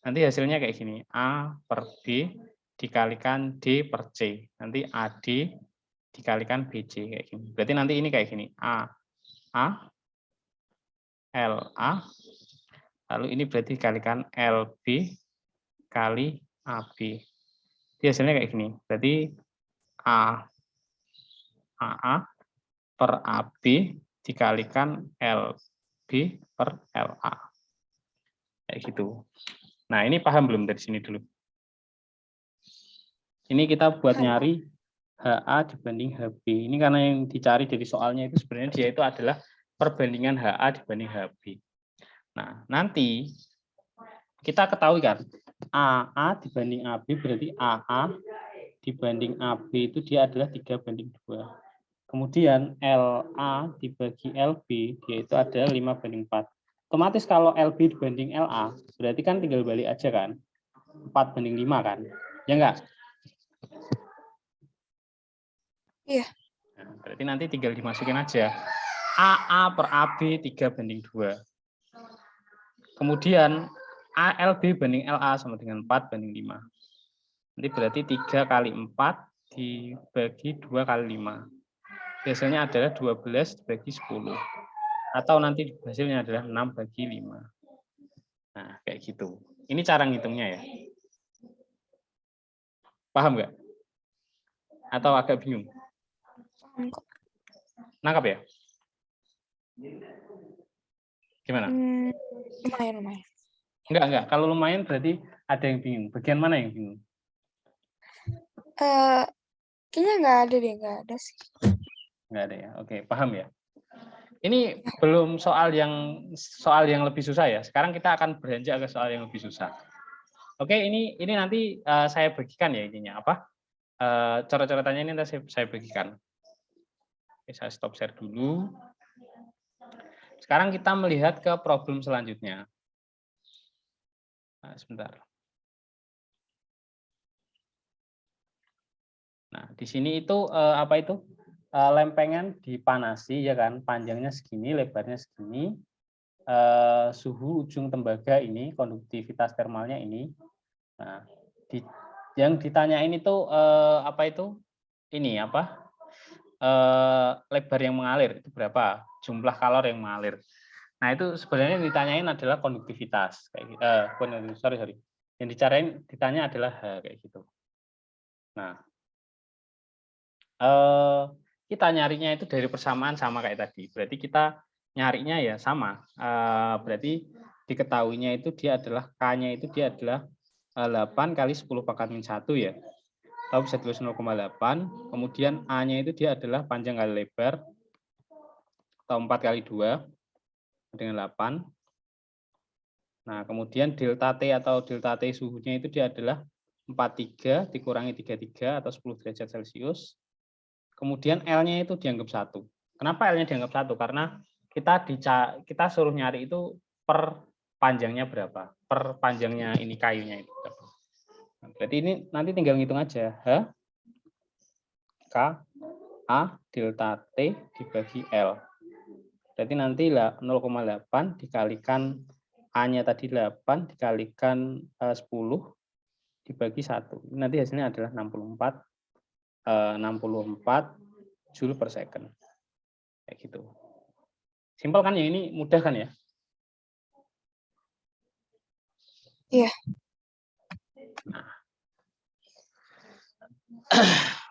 Nanti hasilnya kayak gini, A per B dikalikan D per C. Nanti AD dikalikan BC kayak gini. Berarti nanti ini kayak gini, A LA, lalu ini berarti dikalikan LB kali AB. Jadi hasilnya kayak gini, berarti AA per AB dikalikan LB per LA. Kayak gitu. Nah, ini paham belum dari sini dulu? Ini kita buat nyari HA dibanding HB. Ini karena yang dicari dari soalnya itu sebenarnya dia itu adalah perbandingan HA dibanding HB. Nah, nanti kita ketahui kan, AA dibanding AB berarti AA dibanding AB itu dia adalah 3:2. Kemudian LA dibagi LB dia itu adalah 5:4. Otomatis kalau LB dibanding LA berarti kan tinggal balik aja kan, 4:5 kan, ya enggak? Iya. Nah, berarti nanti tinggal dimasukin aja. AA per AB 3:2. Kemudian ALB banding LA sama dengan 4:5. Nanti berarti 3 kali 4 dibagi 2 kali 5. Biasanya adalah 12 dibagi 10. Atau nanti hasilnya adalah 6/5. Nah, kayak gitu. Ini cara ngitungnya ya. Paham nggak? Atau agak bingung? Paham kok. Nangkap ya? Gimana? Lumayan. Enggak. Kalau lumayan berarti ada yang bingung. Bagian mana yang bingung? Kayaknya nggak ada deh, nggak ada sih. Enggak ada ya. Oke, paham ya. Ini belum soal yang lebih susah ya. Sekarang kita akan beranjak ke soal yang lebih susah. Oke, ini nanti saya bagikan ya ininya apa? Coret-coretannya ini nanti saya bagikan. Oke, saya stop share dulu. Sekarang kita melihat ke problem selanjutnya. Nah, sebentar. Nah, di sini itu apa itu? Lempengan dipanasi ya kan, panjangnya segini, lebarnya segini. Suhu ujung tembaga ini, konduktivitas termalnya ini. Nah, yang ditanyain itu apa itu? Ini apa? Lebar yang mengalir itu berapa? Jumlah kalor yang mengalir. Nah, itu sebenarnya yang ditanyain adalah konduktivitas kayak gitu. Sorry. Yang ditanya adalah kayak gitu. Nah, kita nyarinya itu dari persamaan sama kayak tadi. Berarti kita nyarinya ya sama. Berarti diketahuinya itu dia adalah K-nya itu dia adalah 8 kali 10 pangkat min 1 ya. Atau bisa tulis 0,8. Kemudian A-nya itu dia adalah panjang kali lebar. Atau 4 kali 2 dengan 8. Nah, kemudian delta T atau delta T suhunya itu dia adalah 43 dikurangi 33 atau 10 derajat Celcius. Kemudian L-nya itu dianggap 1. Kenapa L-nya dianggap 1? Karena kita suruh nyari itu per panjangnya berapa? Per panjangnya ini kayunya itu. Nah, berarti ini nanti tinggal ngitung aja. H, K, A, delta T dibagi L. Berarti nanti 0,8 dikalikan A-nya tadi 8 dikalikan 10 dibagi 1. Nanti hasilnya adalah 64 Joule per second. Kayak gitu. Simpel kan ya, ini mudah kan ya? Iya. Nah.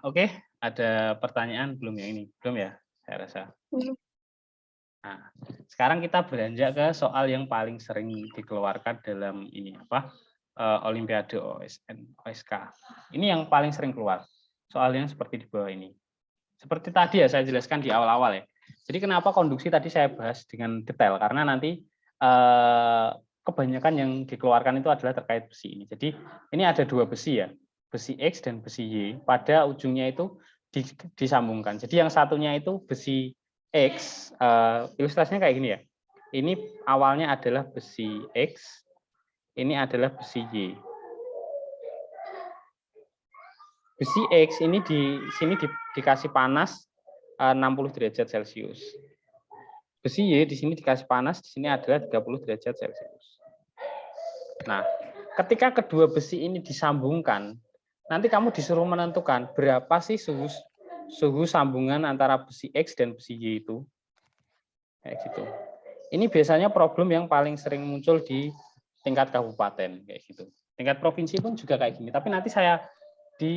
Oke, ada pertanyaan belum ya ini? Belum ya, saya rasa. Nah, sekarang kita beranjak ke soal yang paling sering dikeluarkan dalam ini apa? Olimpiade OSN, OSK. Ini yang paling sering keluar. Soal yang seperti di bawah ini. Seperti tadi ya saya jelaskan di awal-awal ya. Jadi kenapa konduksi tadi saya bahas dengan detail karena nanti kebanyakan yang dikeluarkan itu adalah terkait besi ini. Jadi ini ada dua besi ya, besi X dan besi Y. Pada ujungnya itu disambungkan. Jadi yang satunya itu besi X, ilustrasinya kayak gini ya. Ini awalnya adalah besi X, ini adalah besi Y. Besi X ini di sini dikasih panas 60 derajat Celcius. Besi Y di sini dikasih panas, di sini adalah 30 derajat Celcius. Nah, ketika kedua besi ini disambungkan, nanti kamu disuruh menentukan berapa sih suhu sambungan antara besi X dan besi Y itu. Kayak gitu. Ini biasanya problem yang paling sering muncul di tingkat kabupaten kayak gitu. Tingkat provinsi pun juga kayak gini. Tapi nanti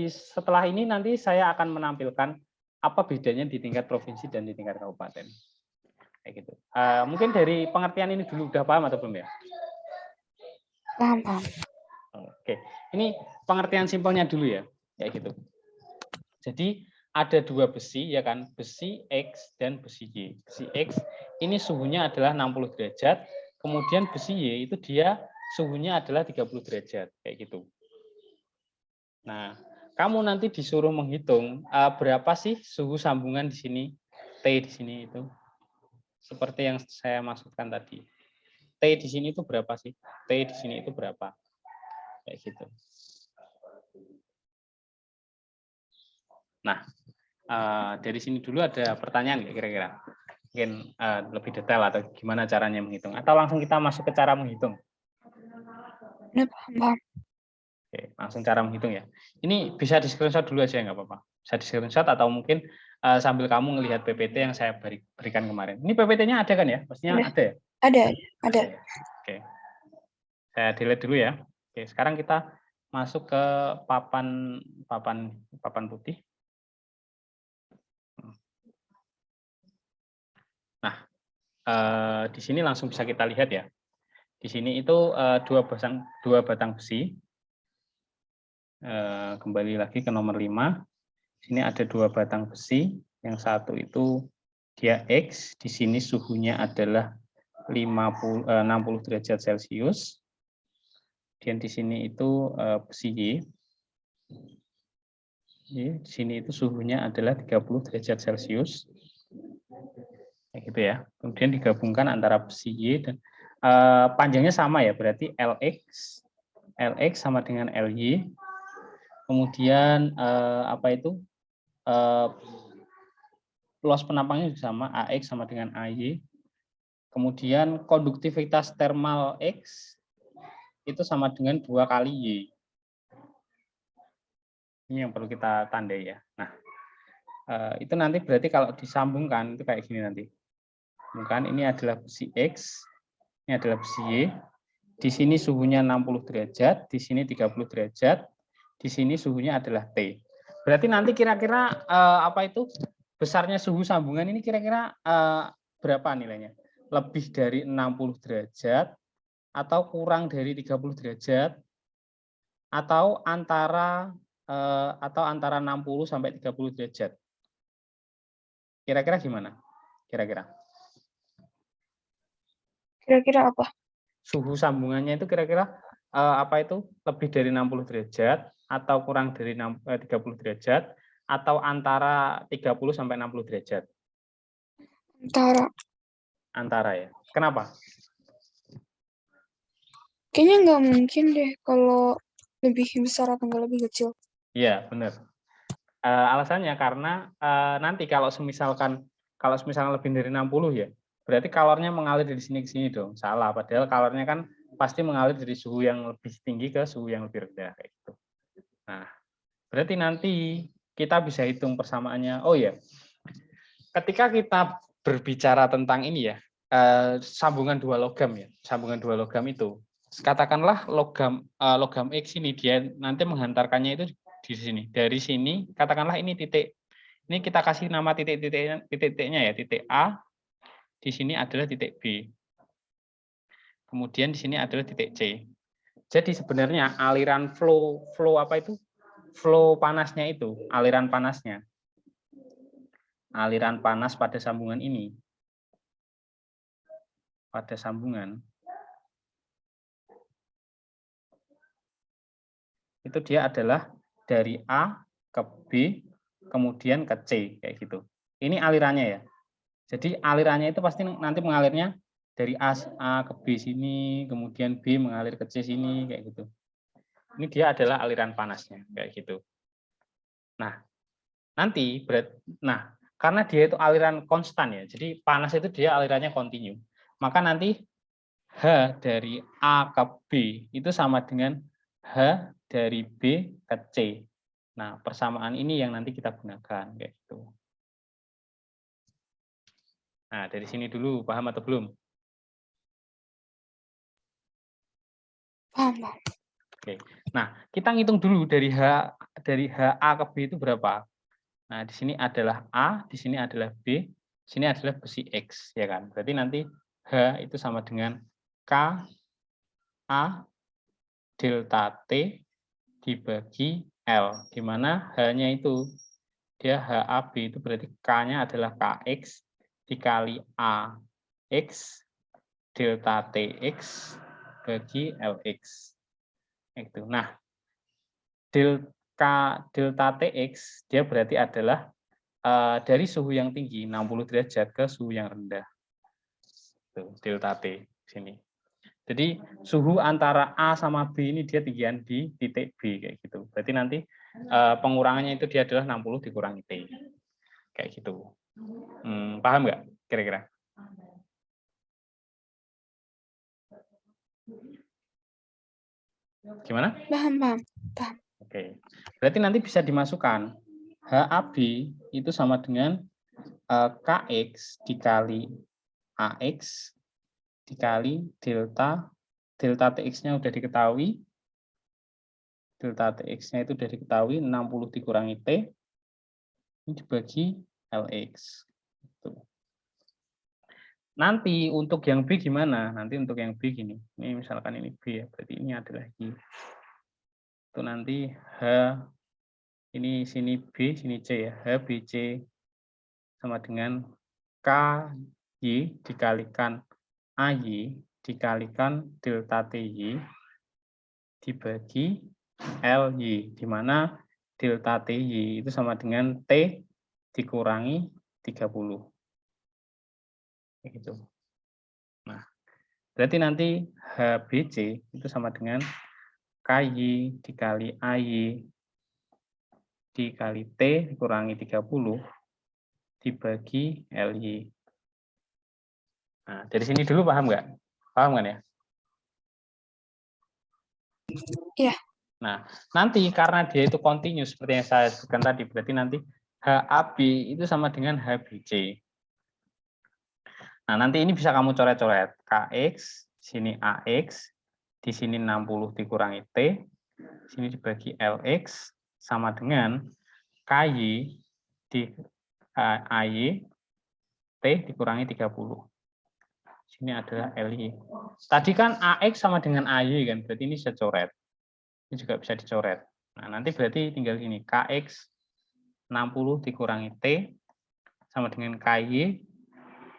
setelah ini nanti saya akan menampilkan apa bedanya di tingkat provinsi dan di tingkat kabupaten. Kayak gitu. Mungkin dari pengertian ini dulu udah paham atau belum ya? Paham. Oke, ini pengertian simpelnya dulu ya, kayak gitu. Jadi ada dua besi ya kan, besi X dan besi Y. Besi X ini suhunya adalah 60 derajat, kemudian besi Y itu dia suhunya adalah 30 derajat, kayak gitu. Nah, kamu nanti disuruh menghitung berapa sih suhu sambungan di sini, T di sini itu. Seperti yang saya maksudkan tadi. T di sini itu berapa sih? T di sini itu berapa? Kayak gitu. Nah, dari sini dulu ada pertanyaan nggak kira-kira? Mungkin lebih detail atau gimana caranya menghitung? Atau langsung kita masuk ke cara menghitung? Paham. Oke, langsung cara menghitung ya. Ini bisa di screenshot dulu aja nggak apa-apa. Bisa di screenshot atau mungkin sambil kamu ngelihat PPT yang saya berikan kemarin. Ini PPT-nya ada kan ya? Pastinya ada ya? Ada. Oke. Saya delete dulu ya. Oke, sekarang kita masuk ke papan putih. Nah, di sini langsung bisa kita lihat ya. Di sini itu dua batang besi. Kembali lagi ke nomor 5. Sini ada 2 batang besi. Yang satu itu dia X. Di sini suhunya adalah 60 derajat Celcius. Dan di sini itu besi Y. Di sini itu suhunya adalah 30 derajat Celcius. Kayak gitu ya. Kemudian digabungkan antara besi Y dan panjangnya sama ya, berarti LX sama dengan LY. Kemudian luas penampangnya sama, AX sama dengan AY. Kemudian konduktivitas thermal X itu sama dengan 2 kali Y. Ini yang perlu kita tandai ya. Nah, itu nanti berarti kalau disambungkan itu kayak gini nanti. Bukan, ini adalah besi X, ini adalah besi Y. Di sini suhunya 60 derajat, di sini 30 derajat, di sini suhunya adalah T. Berarti nanti kira-kira besarnya suhu sambungan ini kira-kira berapa nilainya? Lebih dari 60 derajat, atau kurang dari 30 derajat, atau antara 60 sampai 30 derajat. Kira-kira gimana? Kira-kira apa? Suhu sambungannya itu kira-kira lebih dari 60 derajat, atau kurang dari 30 derajat, atau antara 30 sampai 60 derajat? Antara ya. Kenapa? Kayaknya nggak mungkin deh kalau lebih besar atau nggak lebih kecil. Iya, benar. Alasannya karena nanti kalau misalkan lebih dari 60 ya, berarti kalornya mengalir dari sini ke sini dong. Salah, padahal kalornya kan pasti mengalir dari suhu yang lebih tinggi ke suhu yang lebih rendah kayak gitu. Nah, berarti nanti kita bisa hitung persamaannya. Oh ya, ketika kita berbicara tentang ini ya, sambungan 2 logam ya, sambungan 2 logam itu, katakanlah logam X ini dia nanti menghantarkannya itu di sini. Dari sini katakanlah ini titik. Ini kita kasih nama titik-titiknya ya, titik A. Di sini adalah titik B. Kemudian di sini adalah titik C. Jadi sebenarnya aliran flow panasnya itu, aliran panas pada sambungan ini. Pada sambungan itu dia adalah dari A ke B, kemudian ke C, kayak gitu. Ini alirannya ya. Jadi alirannya itu pasti nanti mengalirnya dari A ke B sini, kemudian B mengalir ke C sini, kayak gitu. Ini dia adalah aliran panasnya, kayak gitu. Nah, karena dia itu aliran konstan ya, jadi panas itu dia alirannya kontinu. Maka nanti H dari A ke B itu sama dengan H dari B ke C. Nah, persamaan ini yang nanti kita gunakan kayak gitu. Nah, dari sini dulu paham atau belum? Paham. Oke. Nah, kita ngitung dulu dari HA ke B itu berapa? Nah, di sini adalah A, di sini adalah B, di sini adalah besi X, ya kan? Berarti nanti H itu sama dengan K A delta T dibagi L, di mana H-nya itu dia HAB itu berarti K-nya adalah KX dikali AX delta TX bagi LX. Itu. Nah, delta TX dia berarti adalah dari suhu yang tinggi 60 derajat ke suhu yang rendah. Tuh, delta T sini. Jadi suhu antara A sama B ini dia tinggian di titik B kayak gitu. Berarti nanti pengurangannya itu dia adalah 60 dikurangi T. Kayak gitu. Paham nggak kira-kira? Gimana? Paham. Oke. Berarti nanti bisa dimasukkan HAB itu sama dengan KX dikali AX dikali delta TX-nya udah diketahui. Delta TX-nya itu udah diketahui 60 dikurangi T ini dibagi LX. nanti untuk yang B gimana? Nanti untuk yang B gini. Ini misalkan ini B ya, berarti ini adalah Y. Itu nanti H, ini sini B, sini C ya. H, B, C sama dengan K, Y dikalikan AY dikalikan delta TY dibagi LY, di mana delta TY itu sama dengan T dikurangi 30. Gitu. Nah, berarti nanti HBC itu sama dengan KY dikali AY dikali T dikurangi 30 dibagi LY. Nah, dari sini dulu paham nggak? Paham kan ya? Iya. Nah, nanti karena dia itu continuous seperti yang saya sebutkan tadi, berarti nanti HAB itu sama dengan HBC. Nah, nanti ini bisa kamu coret-coret. KX, sini AX, di sini 60 dikurangi T, sini dibagi LX, sama dengan KY di AY, T dikurangi 30. Sini adalah LY. Tadi kan AX sama dengan AY kan, berarti ini bisa coret. Ini juga bisa dicoret. Nah, nanti berarti tinggal ini, KX 60 dikurangi T, sama dengan KY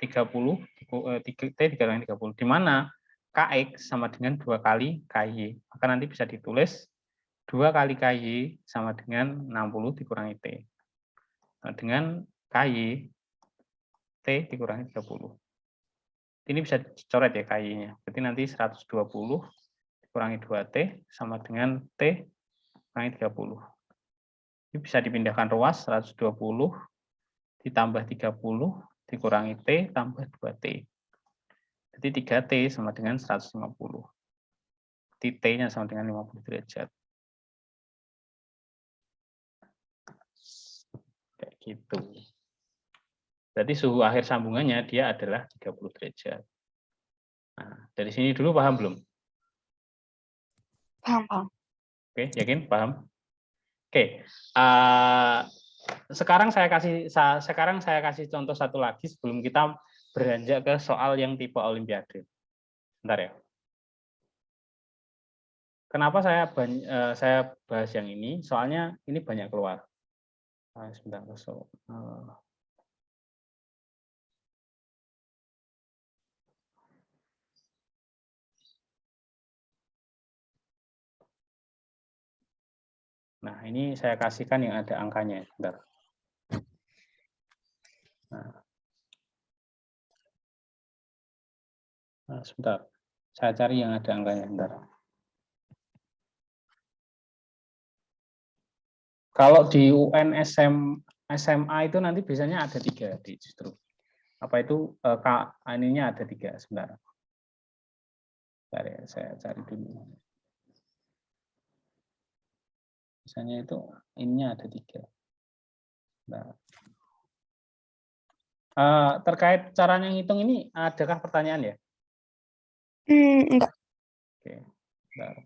30, T dikurangi 30, di mana KX sama dengan 2 kali KY. Maka nanti bisa ditulis 2 kali KY sama dengan 60 dikurangi T. Nah, dengan KY, T dikurangi 30. Ini bisa dicoret ya KY-nya. Berarti nanti 120 dikurangi 2T sama dengan T kurangi 30. Ini bisa dipindahkan ruas, 120 ditambah 30 dikurangi T tambah 2T. Jadi 3T sama dengan 150. Jadi T-nya sama dengan 50 derajat. Kayak gitu. Berarti suhu akhir sambungannya dia adalah 30 derajat. Nah, dari sini dulu paham belum? Paham. Oke, yakin? Paham? Oke. Sekarang saya kasih contoh satu lagi sebelum kita beranjak ke soal yang tipe olimpiade. Bentar ya. Kenapa saya bahas yang ini? Soalnya ini banyak keluar. Sebentar. Nah, ini saya kasihkan yang ada angkanya. Bentar. Nah, sebentar. Saya cari yang ada angkanya. Bentar. Kalau di UN SMA itu nanti biasanya ada 3 justru. Apa itu ininya ada 3 sebentar. Saya cari dulu. Biasanya itu ininya ada 3. Nah. Terkait caranya ngitung ini, adakah pertanyaan ya? Enggak. Oke. Bentar.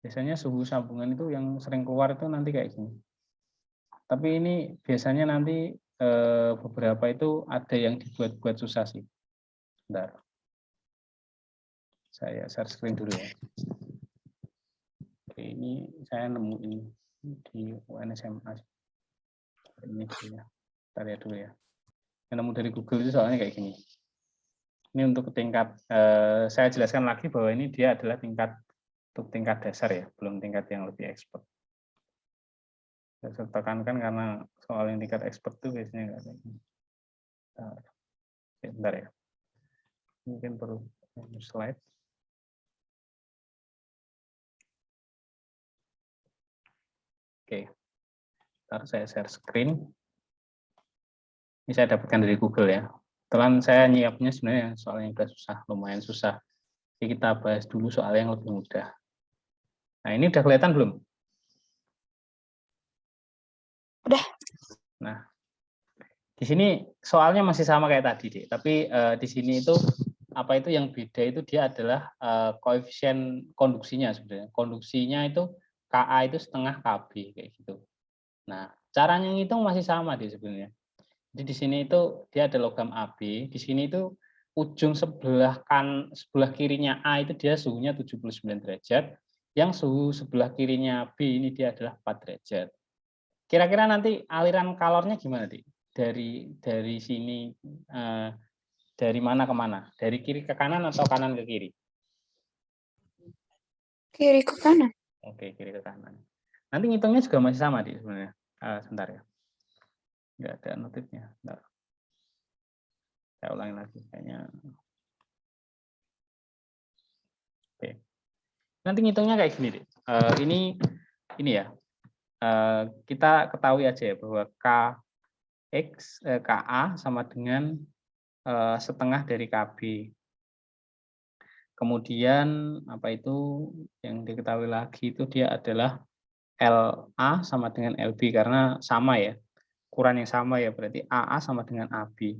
Biasanya suhu sambungan itu yang sering keluar itu nanti kayak gini. Tapi ini biasanya nanti beberapa itu ada yang dibuat-buat susah sih. Bentar. Saya share screen dulu ya. Oke, ini saya nemu ini di UNSMA. Ini dulu ya. Kita lihat dulu ya. Yang nemu dari Google itu soalnya kayak gini. Ini untuk tingkat, saya jelaskan lagi bahwa ini dia adalah untuk tingkat dasar ya, belum tingkat yang lebih expert. Saya tekankan karena soal yang tingkat expert itu biasanya nggak ada. Bentar ya. Mungkin perlu slide. Oke. Ntar saya share screen. Ini saya dapatkan dari Google ya. Kebetulan saya nyiapnya sebenarnya soal yang udah susah, lumayan susah. Jadi kita bahas dulu soal yang lebih mudah. Nah, ini udah kelihatan belum? Udah. Nah, di sini soalnya masih sama kayak tadi, Dek. Tapi di sini itu apa itu yang beda itu dia adalah koefisien konduksinya sebenarnya. Konduksinya itu Ka itu setengah Kb kayak gitu. Nah, caranya ngitung masih sama deh sebenarnya. Jadi di sini itu dia ada logam AB, di sini itu ujung sebelah kirinya A itu dia suhunya 79 derajat, yang suhu sebelah kirinya B ini dia adalah 4 derajat. Kira-kira nanti aliran kalornya gimana, Dik? Dari sini dari mana ke mana? Dari kiri ke kanan atau kanan ke kiri? Kiri ke kanan. Oke, kiri ke kanan. Nanti ngitungnya juga masih sama, Dik, sebenarnya. Sebentar ya. Nggak ada notifnya. Bentar. Saya ulangi lagi kayaknya. Oke. Nanti ngitungnya kayak gini, Dik. Ini ya. Kita ketahui aja ya bahwa KA sama dengan setengah dari KB. Kemudian apa itu yang diketahui lagi itu dia adalah LA sama dengan LB karena sama ya. Ukuran yang sama ya, berarti AA sama dengan AB.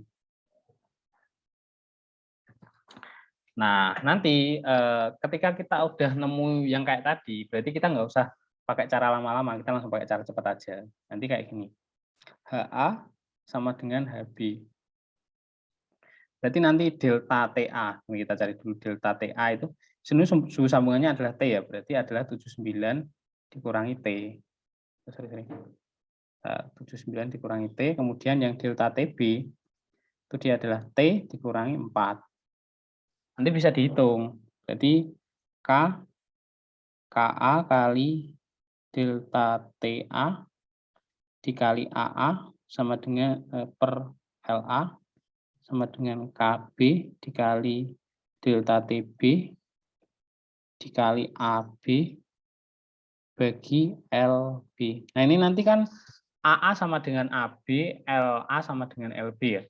Nah, nanti ketika kita udah nemu yang kayak tadi, berarti kita nggak usah pakai cara lama-lama, kita langsung pakai cara cepat aja. Nanti kayak gini. HA sama dengan HB. Berarti nanti delta TA, kita cari dulu delta TA itu, sebenarnya suhu sambungannya adalah T ya, berarti adalah 79 dikurangi T. 79 dikurangi T, kemudian yang delta TB, itu dia adalah T dikurangi 4. Nanti bisa dihitung, berarti KA kali delta TA dikali AA sama dengan per LA sama dengan KB dikali delta TB dikali AB bagi LB. Nah ini nanti kan AA sama dengan AB, LA sama dengan LB ya.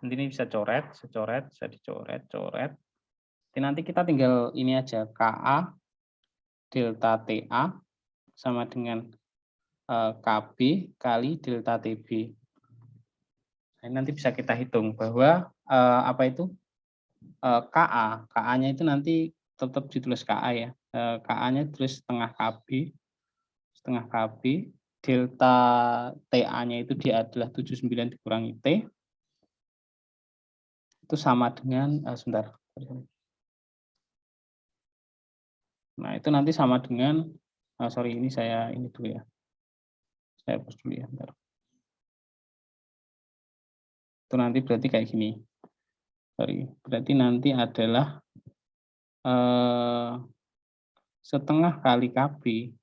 Nanti ini bisa coret, bisa dicoret, coret. Nanti kita tinggal ini aja, KA delta TA sama dengan KB kali delta TB. Nah, nanti bisa kita hitung bahwa apa itu KA-nya itu nanti tetap ditulis KA ya. KA-nya ditulis setengah KB, delta TA-nya itu dia adalah 79 dikurangi T. Itu sama dengan sebentar. Nah, itu nanti sama dengan sorry ini saya ini dulu ya. Saya hapus dulu ya, bentar. Itu nanti berarti kayak gini. Sorry, berarti nanti adalah setengah kali KB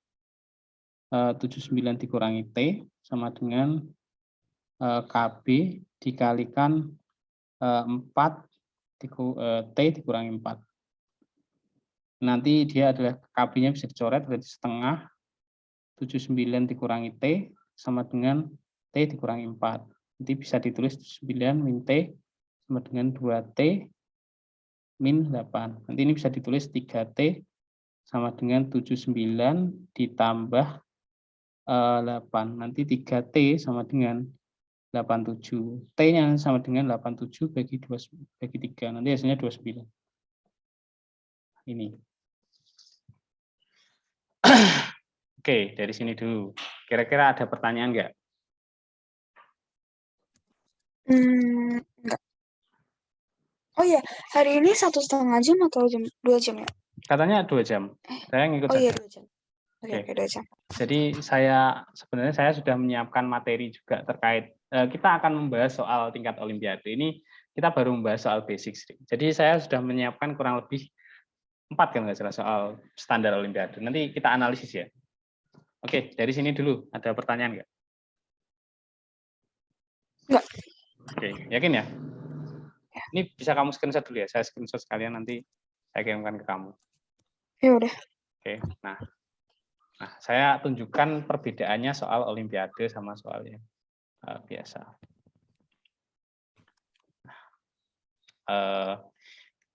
79 dikurangi T sama dengan KB dikalikan 4 T dikurangi 4. Nanti dia adalah KB-nya bisa dicoret berarti setengah 79 dikurangi T sama dengan T dikurangi 4. Nanti bisa ditulis 9 min T sama dengan 2T min 8. Nanti ini bisa ditulis 3T sama dengan 79 ditambah 8. Nanti 3T sama dengan 87. T-nya sama dengan 87 bagi 3. Nanti hasilnya 29. Ini. Oke, dari sini dulu. Kira-kira ada pertanyaan nggak? Enggak. Oh iya, hari ini 1,5 jam atau 2 jam ya? Katanya 2 jam. Saya ngikut saja. iya, 2 jam. Oke, 2 jam. Jadi sebenarnya saya sudah menyiapkan materi juga terkait, kita akan membahas soal tingkat olimpiade. Ini kita baru membahas soal basic. Jadi saya sudah menyiapkan kurang lebih 4 kan nggak salah soal standar olimpiade. Nanti kita analisis ya. Oke, dari sini dulu. Ada pertanyaan nggak? Enggak. Oke, yakin ya? Ini bisa kamu screenshot dulu ya. Saya screenshot sekalian nanti saya kirimkan ke kamu. Ya udah. Oke, nah saya tunjukkan perbedaannya soal olimpiade sama soal yang biasa.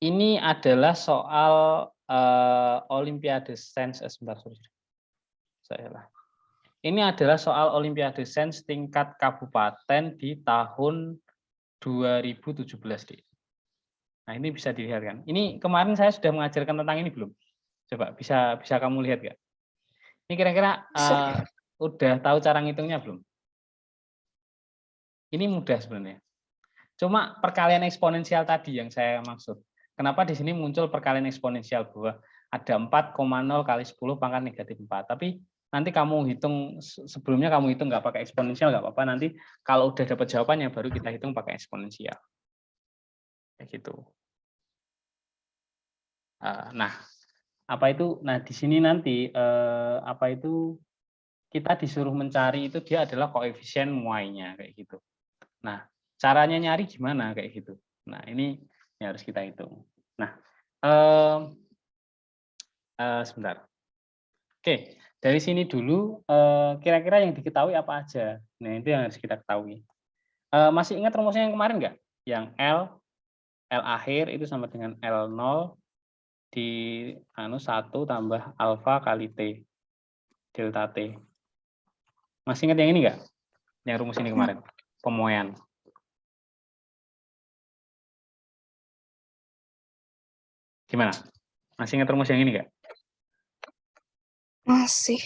Ini adalah soal olimpiade sains sebentar, Ini adalah soal olimpiade sains tingkat kabupaten di tahun 2017, Dik. Nah, ini bisa dilihat kan. Ini kemarin saya sudah mengajarkan tentang ini belum? Coba bisa kamu lihat nggak? Ini kira-kira udah tahu cara ngitungnya belum? Ini mudah sebenarnya. Cuma perkalian eksponensial tadi yang saya maksud. Kenapa di sini muncul perkalian eksponensial bahwa ada 4,0 kali 10 pangkat negatif 4. Tapi nanti kamu hitung, sebelumnya kamu hitung nggak pakai eksponensial, nggak apa-apa. Nanti kalau udah dapat jawabannya, baru kita hitung pakai eksponensial. Kayak gitu. Nah, apa itu? Nah, di sini nanti apa itu? Kita disuruh mencari itu dia adalah koefisien muainya kayak gitu. Nah, caranya nyari gimana kayak gitu. Nah, ini harus kita hitung. Nah, sebentar. Oke, dari sini dulu kira-kira yang diketahui apa aja. Nah, itu yang harus kita ketahui. Masih ingat rumusnya yang kemarin nggak? Yang L akhir itu sama dengan L0 di 1 tambah alfa kali T, delta T. Masih ingat yang ini nggak? Yang rumus ini kemarin, pemuaian. Gimana? Masih ingat rumus yang ini nggak? Masih.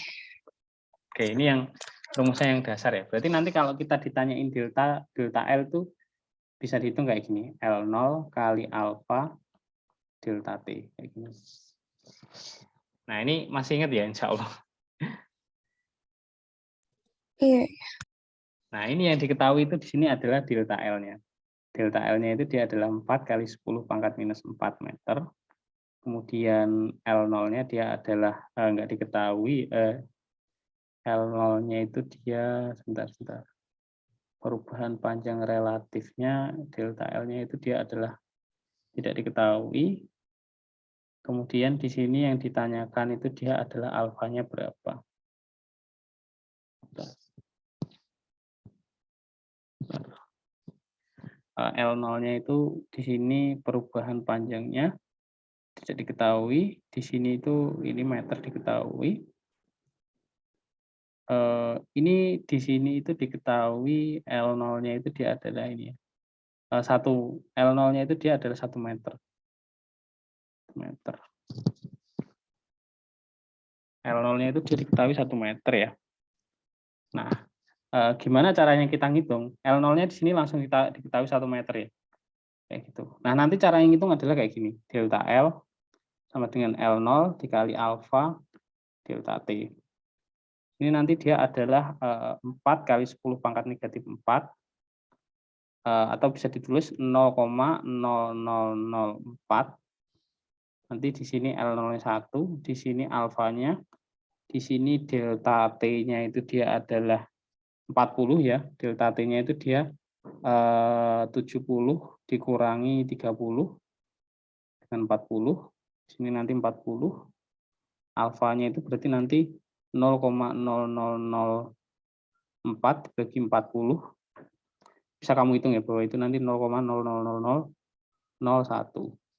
Oke, ini yang rumusnya yang dasar ya. Berarti nanti kalau kita ditanyain delta L itu bisa dihitung kayak gini. L0 kali alfa delta T. Kayak gini. Nah, ini masih ingat ya, insya Allah. Iya. Nah, ini yang diketahui itu di sini adalah delta L-nya. Delta L-nya itu dia adalah 4 kali 10 pangkat minus 4 meter. Kemudian L0-nya dia adalah enggak diketahui. L0-nya itu dia, sebentar. Perubahan panjang relatifnya, delta L-nya itu dia adalah tidak diketahui. Kemudian di sini yang ditanyakan itu dia adalah alfanya berapa. L0-nya itu di sini perubahan panjangnya tidak diketahui. Di sini itu ini meter diketahui. Ini di sini itu diketahui L0-nya itu dia adalah ini ya. L0-nya itu dia adalah 1 meter. L0-nya itu dia diketahui 1 meter ya. Nah, gimana caranya kita ngitung? L0-nya di sini langsung kita diketahui 1 meter ya. Kayak gitu. Nah, nanti cara yang ngitung adalah kayak gini. Delta L sama dengan L0 dikali alfa delta T. Ini nanti dia adalah 4 kali 10 pangkat negatif 4. Atau bisa ditulis 0,0004. Nanti di sini L0-nya 1, di sini alfanya, di sini delta T-nya itu dia adalah 40 ya. Delta T-nya itu dia 70 dikurangi 30 dengan 40. Di sini nanti 40. Alfanya itu berarti nanti 0,0004 dibagi 40. Bisa kamu hitung ya bahwa itu nanti 0,000001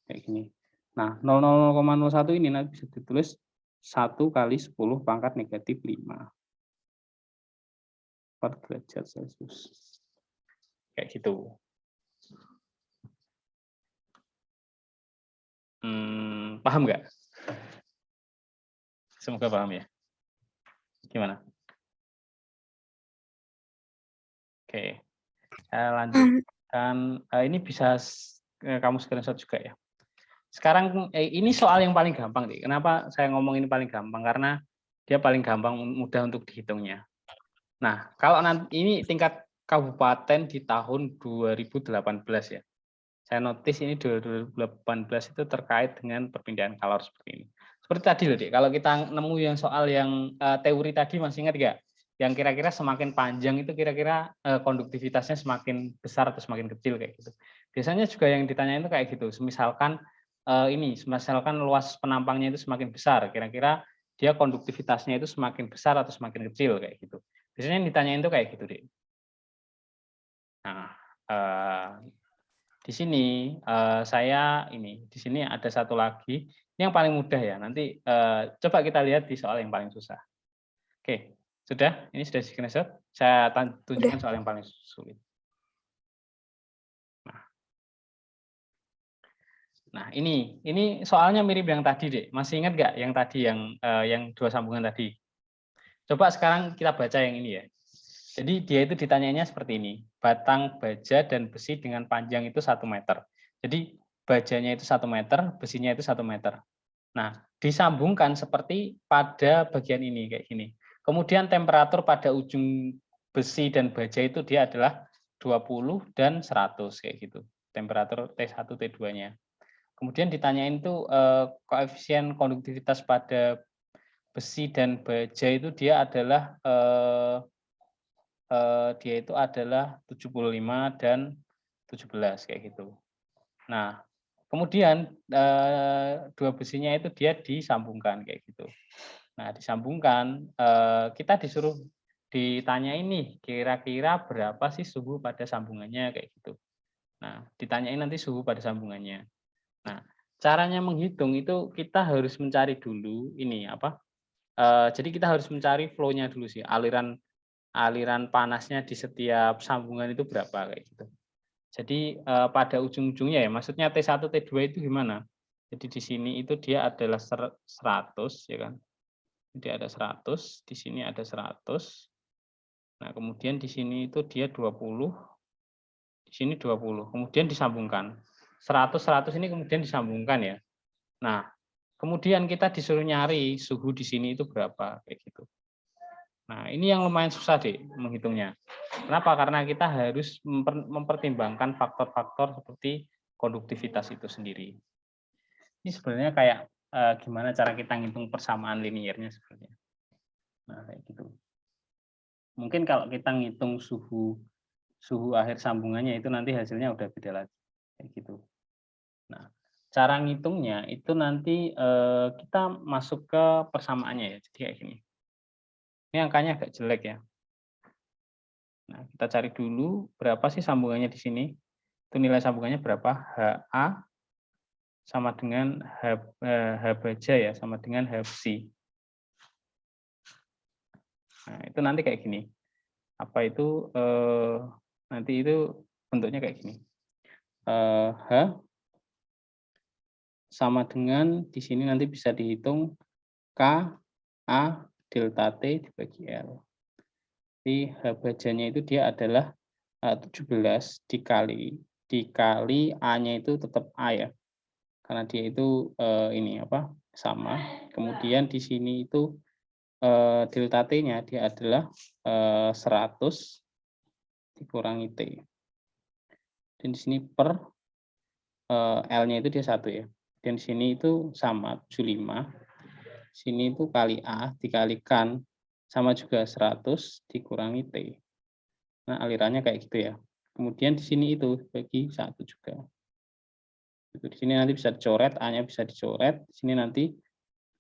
kayak gini. Nah, 0,01 ini nanti bisa ditulis 1 kali 10 pangkat negatif 5 per derajat Celcius. Kayak gitu. Paham nggak? Semoga paham ya. Gimana? Oke. Saya lanjutkan. Ini bisa kamu screenshot juga ya. Sekarang ini soal yang paling gampang deh. Kenapa saya ngomong ini paling gampang? Karena dia paling gampang, mudah untuk dihitungnya. Nah, kalau nanti ini tingkat kabupaten di tahun 2018 ya. Saya notice ini 2018 itu terkait dengan perpindahan kalor seperti ini. Seperti tadi loh, Dek. Kalau kita nemu yang soal yang teori tadi masih ingat nggak? Yang kira-kira semakin panjang itu kira-kira konduktivitasnya semakin besar atau semakin kecil kayak gitu. Biasanya juga yang ditanyain itu kayak gitu. Misalkan misalkan luas penampangnya itu semakin besar, kira-kira dia konduktivitasnya itu semakin besar atau semakin kecil kayak gitu. Biasanya yang ditanyain itu kayak gitu, Dek. Nah, di sini di sini ada satu lagi yang paling mudah ya. Nanti coba kita lihat di soal yang paling susah. Oke, sudah? Ini sudah screenshot. Saya tunjukkan soal yang paling sulit. Nah, ini soalnya mirip yang tadi, Dek. Masih ingat nggak yang tadi yang 2 sambungan tadi? Coba sekarang kita baca yang ini ya. Jadi dia itu ditanyanya seperti ini, batang baja dan besi dengan panjang itu 1 meter. Jadi bajanya itu 1 meter, besinya itu 1 meter. Nah, disambungkan seperti pada bagian ini, kayak gini. Kemudian temperatur pada ujung besi dan baja itu dia adalah 20 dan 100, kayak gitu. Temperatur T1, T2-nya. Kemudian ditanyain tuh koefisien konduktivitas pada besi dan baja itu dia adalah dia itu adalah 75 dan 17 kayak gitu. Nah, kemudian dua besinya itu dia disambungkan kayak gitu. Nah, disambungkan kita disuruh ditanya ini kira-kira berapa sih suhu pada sambungannya kayak gitu. Nah, ditanyain nanti suhu pada sambungannya. Nah, caranya menghitung itu kita harus mencari dulu ini apa? Jadi kita harus mencari flow-nya dulu sih, aliran panasnya di setiap sambungan itu berapa kayak gitu. Jadi pada ujung-ujungnya ya, maksudnya T1, T2 itu gimana? Jadi di sini itu dia adalah 100 ya kan. Jadi ada 100, di sini ada 100. Nah, kemudian di sini itu dia 20, di sini 20. Kemudian disambungkan. 100 ini kemudian disambungkan ya. Nah, kemudian kita disuruh nyari suhu di sini itu berapa kayak gitu. Nah, ini yang lumayan susah deh menghitungnya. Kenapa? Karena kita harus mempertimbangkan faktor-faktor seperti konduktivitas itu sendiri. Ini sebenarnya kayak gimana cara kita ngitung persamaan liniernya sebenarnya. Nah, kayak gitu. Mungkin kalau kita ngitung suhu akhir sambungannya itu nanti hasilnya udah beda lagi. Kayak gitu. Nah, cara ngitungnya itu nanti kita masuk ke persamaannya ya. Jadi kayak gini. Ini angkanya agak jelek ya. Nah, kita cari dulu berapa sih sambungannya di sini. Itu nilai sambungannya berapa? HA sama dengan H baja ya, sama dengan H besi. Nah, itu nanti kayak gini. Apa itu? Nanti itu bentuknya kayak gini. H sama dengan di sini nanti bisa dihitung K A delta T dibagi L. Jadi H bajanya itu dia adalah 17 dikali A-nya itu tetap A ya. Karena dia itu ini apa? Sama. Kemudian di sini itu delta T-nya dia adalah 100 dikurangi T. Dan di sini per L-nya itu dia 1 ya. Dan di sini itu sama 75. Sini itu kali A dikalikan sama juga 100 dikurangi T. Nah, alirannya kayak gitu ya. Kemudian di sini itu bagi 1 juga. Di sini nanti bisa dicoret, A-nya bisa dicoret. Di sini nanti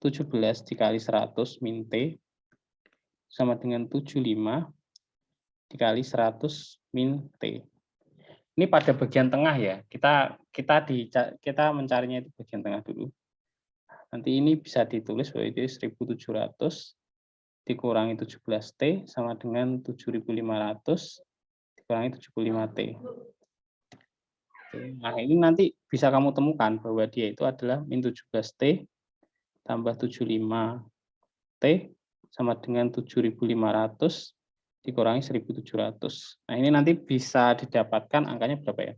17 dikali 100 min T sama dengan 75 dikali 100 min T. Ini pada bagian tengah ya. Kita mencarinya itu bagian tengah dulu. Nanti ini bisa ditulis bahwa itu 1700 dikurangi 17T sama dengan 7500 dikurangi 75T. Nah, ini nanti bisa kamu temukan bahwa dia itu adalah min 17T tambah 75T sama dengan 7500 dikurangi 1700. Nah, ini nanti bisa didapatkan angkanya berapa ya?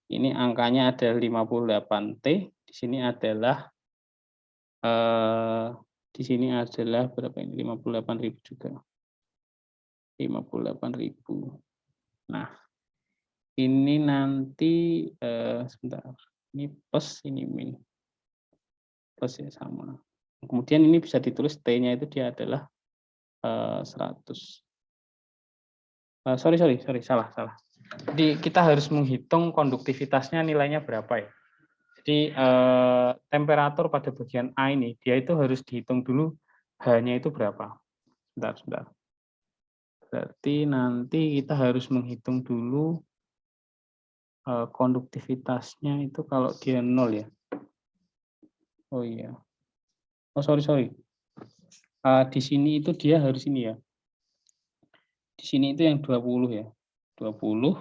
Ini angkanya ada 58T, di sini adalah berapa ini? 58.000 juga. 58.000. Nah, ini nanti sebentar. Ini plus, ini min. Plus ya sama. Kemudian ini bisa ditulis T-nya itu dia adalah 100. Sorry, salah. Jadi kita harus menghitung konduktivitasnya nilainya berapa ya. Jadi temperatur pada bagian A ini dia itu harus dihitung dulu H-nya itu berapa. Sebentar. Berarti nanti kita harus menghitung dulu konduktivitasnya itu kalau dia 0 ya. Oh iya. Oh sorry. Di sini itu dia harus ini ya. Di sini itu yang 20 ya. 20.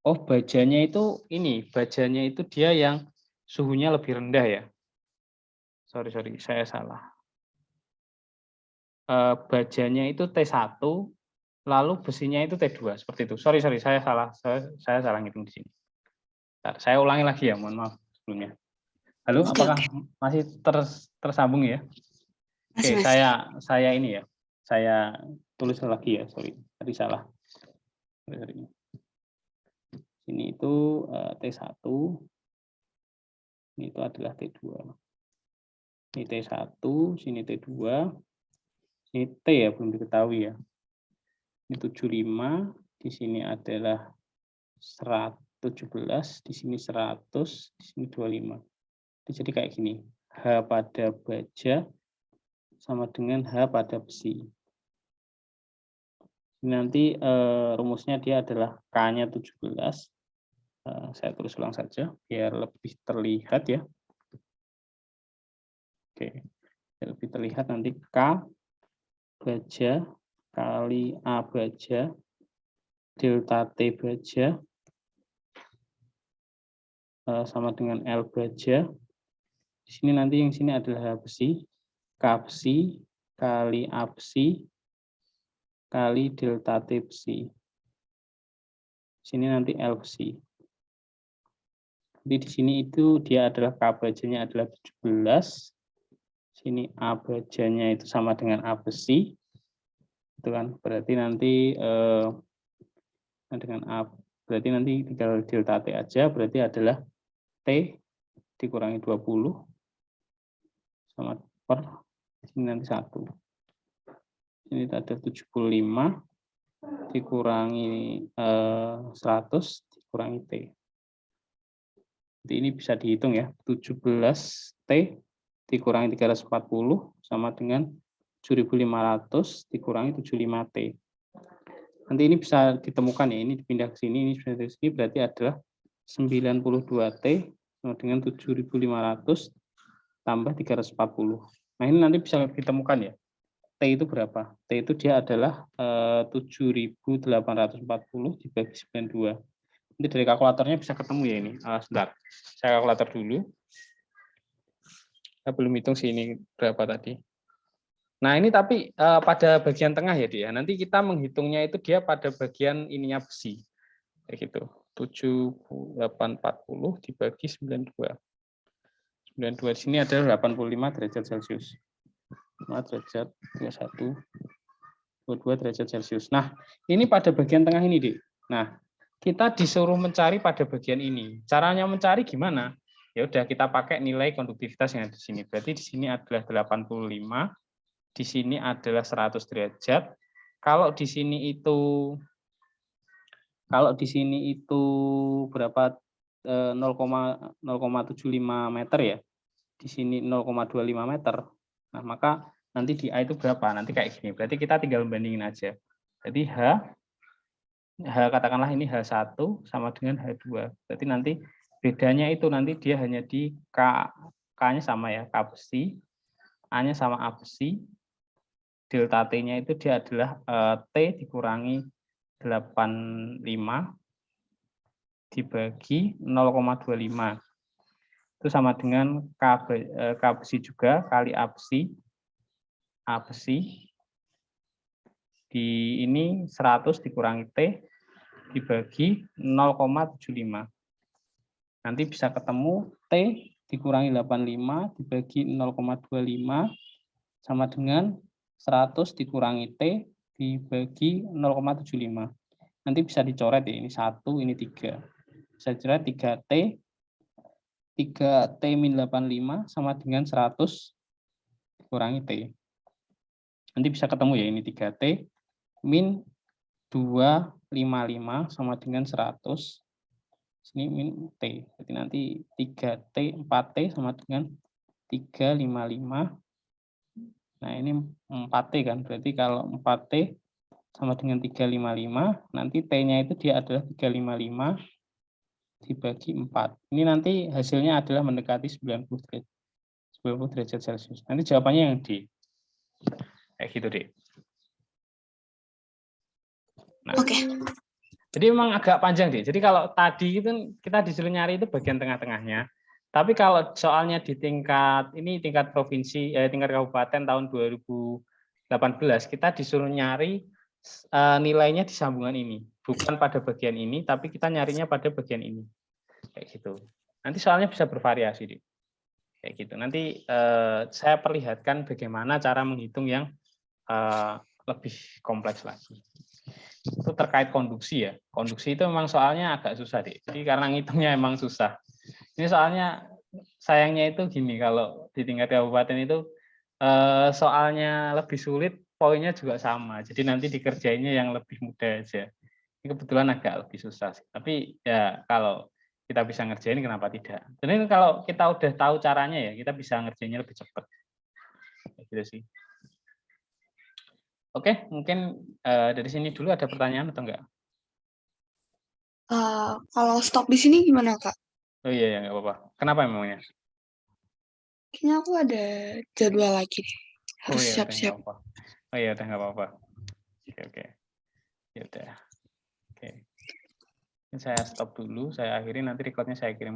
Oh, bajanya itu dia yang suhunya lebih rendah ya. Sorry, saya salah. Bajanya itu T1, lalu besinya itu T2 seperti itu. Sorry, saya salah ngitung di sini. Bentar, saya ulangi lagi ya, mohon maaf sebelumnya. Halo, Oke, apakah oke. masih tersambung ya? Masih, Oke, masih. saya ini ya. Saya tulis lagi ya, sorry. Tadi salah. Sorry. Ini itu T1. Ini itu adalah T2. Ini T1, sini T2. Ini T ya, belum diketahui ya. Ini 75, di sini adalah 117, di sini 100, di sini 25. Jadi kayak gini. H pada baja sama dengan H pada besi. Nanti rumusnya dia adalah K-nya 17. Saya tulis ulang saja biar lebih terlihat ya. Oke, biar lebih terlihat nanti K baja kali A baja delta T baja sama dengan L baja. Di sini nanti yang sini adalah H besi, K besi kali A besi kali delta T besi. Sini nanti L besi. Jadi di sini itu dia adalah K bajanya adalah 17. Sini A bajanya itu sama dengan A besi. Itu kan berarti nanti dengan A berarti nanti tinggal delta T aja, berarti adalah T dikurangi 20 sama per sini nanti 1. Ini ada 75 dikurangi 100 dikurangi T. Jadi ini bisa dihitung ya, 17T dikurangi 340 sama dengan 7.500 dikurangi 75T. Nanti ini bisa ditemukan ya, ini dipindah ke sini, ini sudah dari sini, berarti adalah 92T sama dengan 7.500 tambah 340. Nah ini nanti bisa ditemukan ya, T itu berapa? T itu dia adalah 7.840 dibagi 92. Nanti dari kalkulatornya bisa ketemu ya ini. Sebentar, saya kalkulator dulu. Saya belum hitung sih ini berapa tadi. Nah ini tapi pada bagian tengah ya dia. Nanti kita menghitungnya itu dia pada bagian ininya besi. Kayak gitu. 7.840 dibagi 92. 92 di sini adalah 85 derajat Celcius. 5 derajat 21. 22 derajat Celcius. Nah, ini pada bagian tengah ini, Dik. Nah, kita disuruh mencari pada bagian ini. Caranya mencari gimana? Ya udah kita pakai nilai konduktivitas yang ada di sini. Berarti di sini adalah 85, di sini adalah 100 derajat. Kalau di sini itu berapa 0,75 meter ya. Di sini 0,25 meter. Nah, maka nanti di A itu berapa? Nanti kayak gini. Berarti kita tinggal bandingin aja. Jadi H katakanlah ini H1 sama dengan H2. Berarti nanti bedanya itu nanti dia hanya di K-nya sama ya, K besi, A-nya sama A besi, delta T-nya itu dia adalah T dikurangi 85 dibagi 0,25. Itu sama dengan K besi juga kali A besi di ini 100 dikurangi T dibagi 0,75. Nanti bisa ketemu T dikurangi 85 dibagi 0,25 sama dengan 100 dikurangi T dibagi 0,75. Nanti bisa dicoret ya, ini 1, ini 3. Bisa dicoret 3T 3T min 85 sama dengan 100 dikurangi T. Nanti bisa ketemu ya, ini 3T min 255 sama dengan 100. Sini min T. Jadi nanti 3T, 4T sama dengan 355. Nah ini 4T kan, berarti kalau 4T sama dengan 355, nanti T-nya itu dia adalah 355 dibagi 4. Ini nanti hasilnya adalah mendekati 90 derajat Celcius. Nanti jawabannya yang D. Kayak gitu, Dek. Nah, Oke. jadi memang agak panjang, Dek. Jadi kalau tadi itu kita disuruh nyari itu bagian tengah-tengahnya. Tapi kalau soalnya di tingkat provinsi, tingkat kabupaten tahun 2018, kita disuruh nyari nilainya di sambungan ini, bukan pada bagian ini, tapi kita nyarinya pada bagian ini, kayak gitu. Nanti soalnya bisa bervariasi, Dik. Kayak gitu. Nanti saya perlihatkan bagaimana cara menghitung yang lebih kompleks lagi. Itu terkait konduksi ya. Konduksi itu memang soalnya agak susah, Dik. Jadi karena ngitungnya emang susah. Ini soalnya sayangnya itu gini, kalau di tingkat kabupaten itu soalnya lebih sulit, poinnya juga sama. Jadi nanti dikerjainnya yang lebih mudah aja. Ini kebetulan agak lebih susah sih. Tapi ya kalau kita bisa ngerjain, kenapa tidak? Dan kalau kita udah tahu caranya ya, kita bisa ngerjainnya lebih cepat. Gitu sih. Oke, mungkin dari sini dulu ada pertanyaan atau enggak? Kalau stop di sini gimana, Kak? Oh iya, ya nggak apa-apa. Kenapa memangnya? Kayaknya aku ada jadwal lagi deh. Oh Harus iya, udah nggak siap-siap. apa-apa. Oh iya, udah nggak apa-apa. Oke. Ya udah. Oke. Ini saya stop dulu, saya akhiri, nanti recordnya saya kirim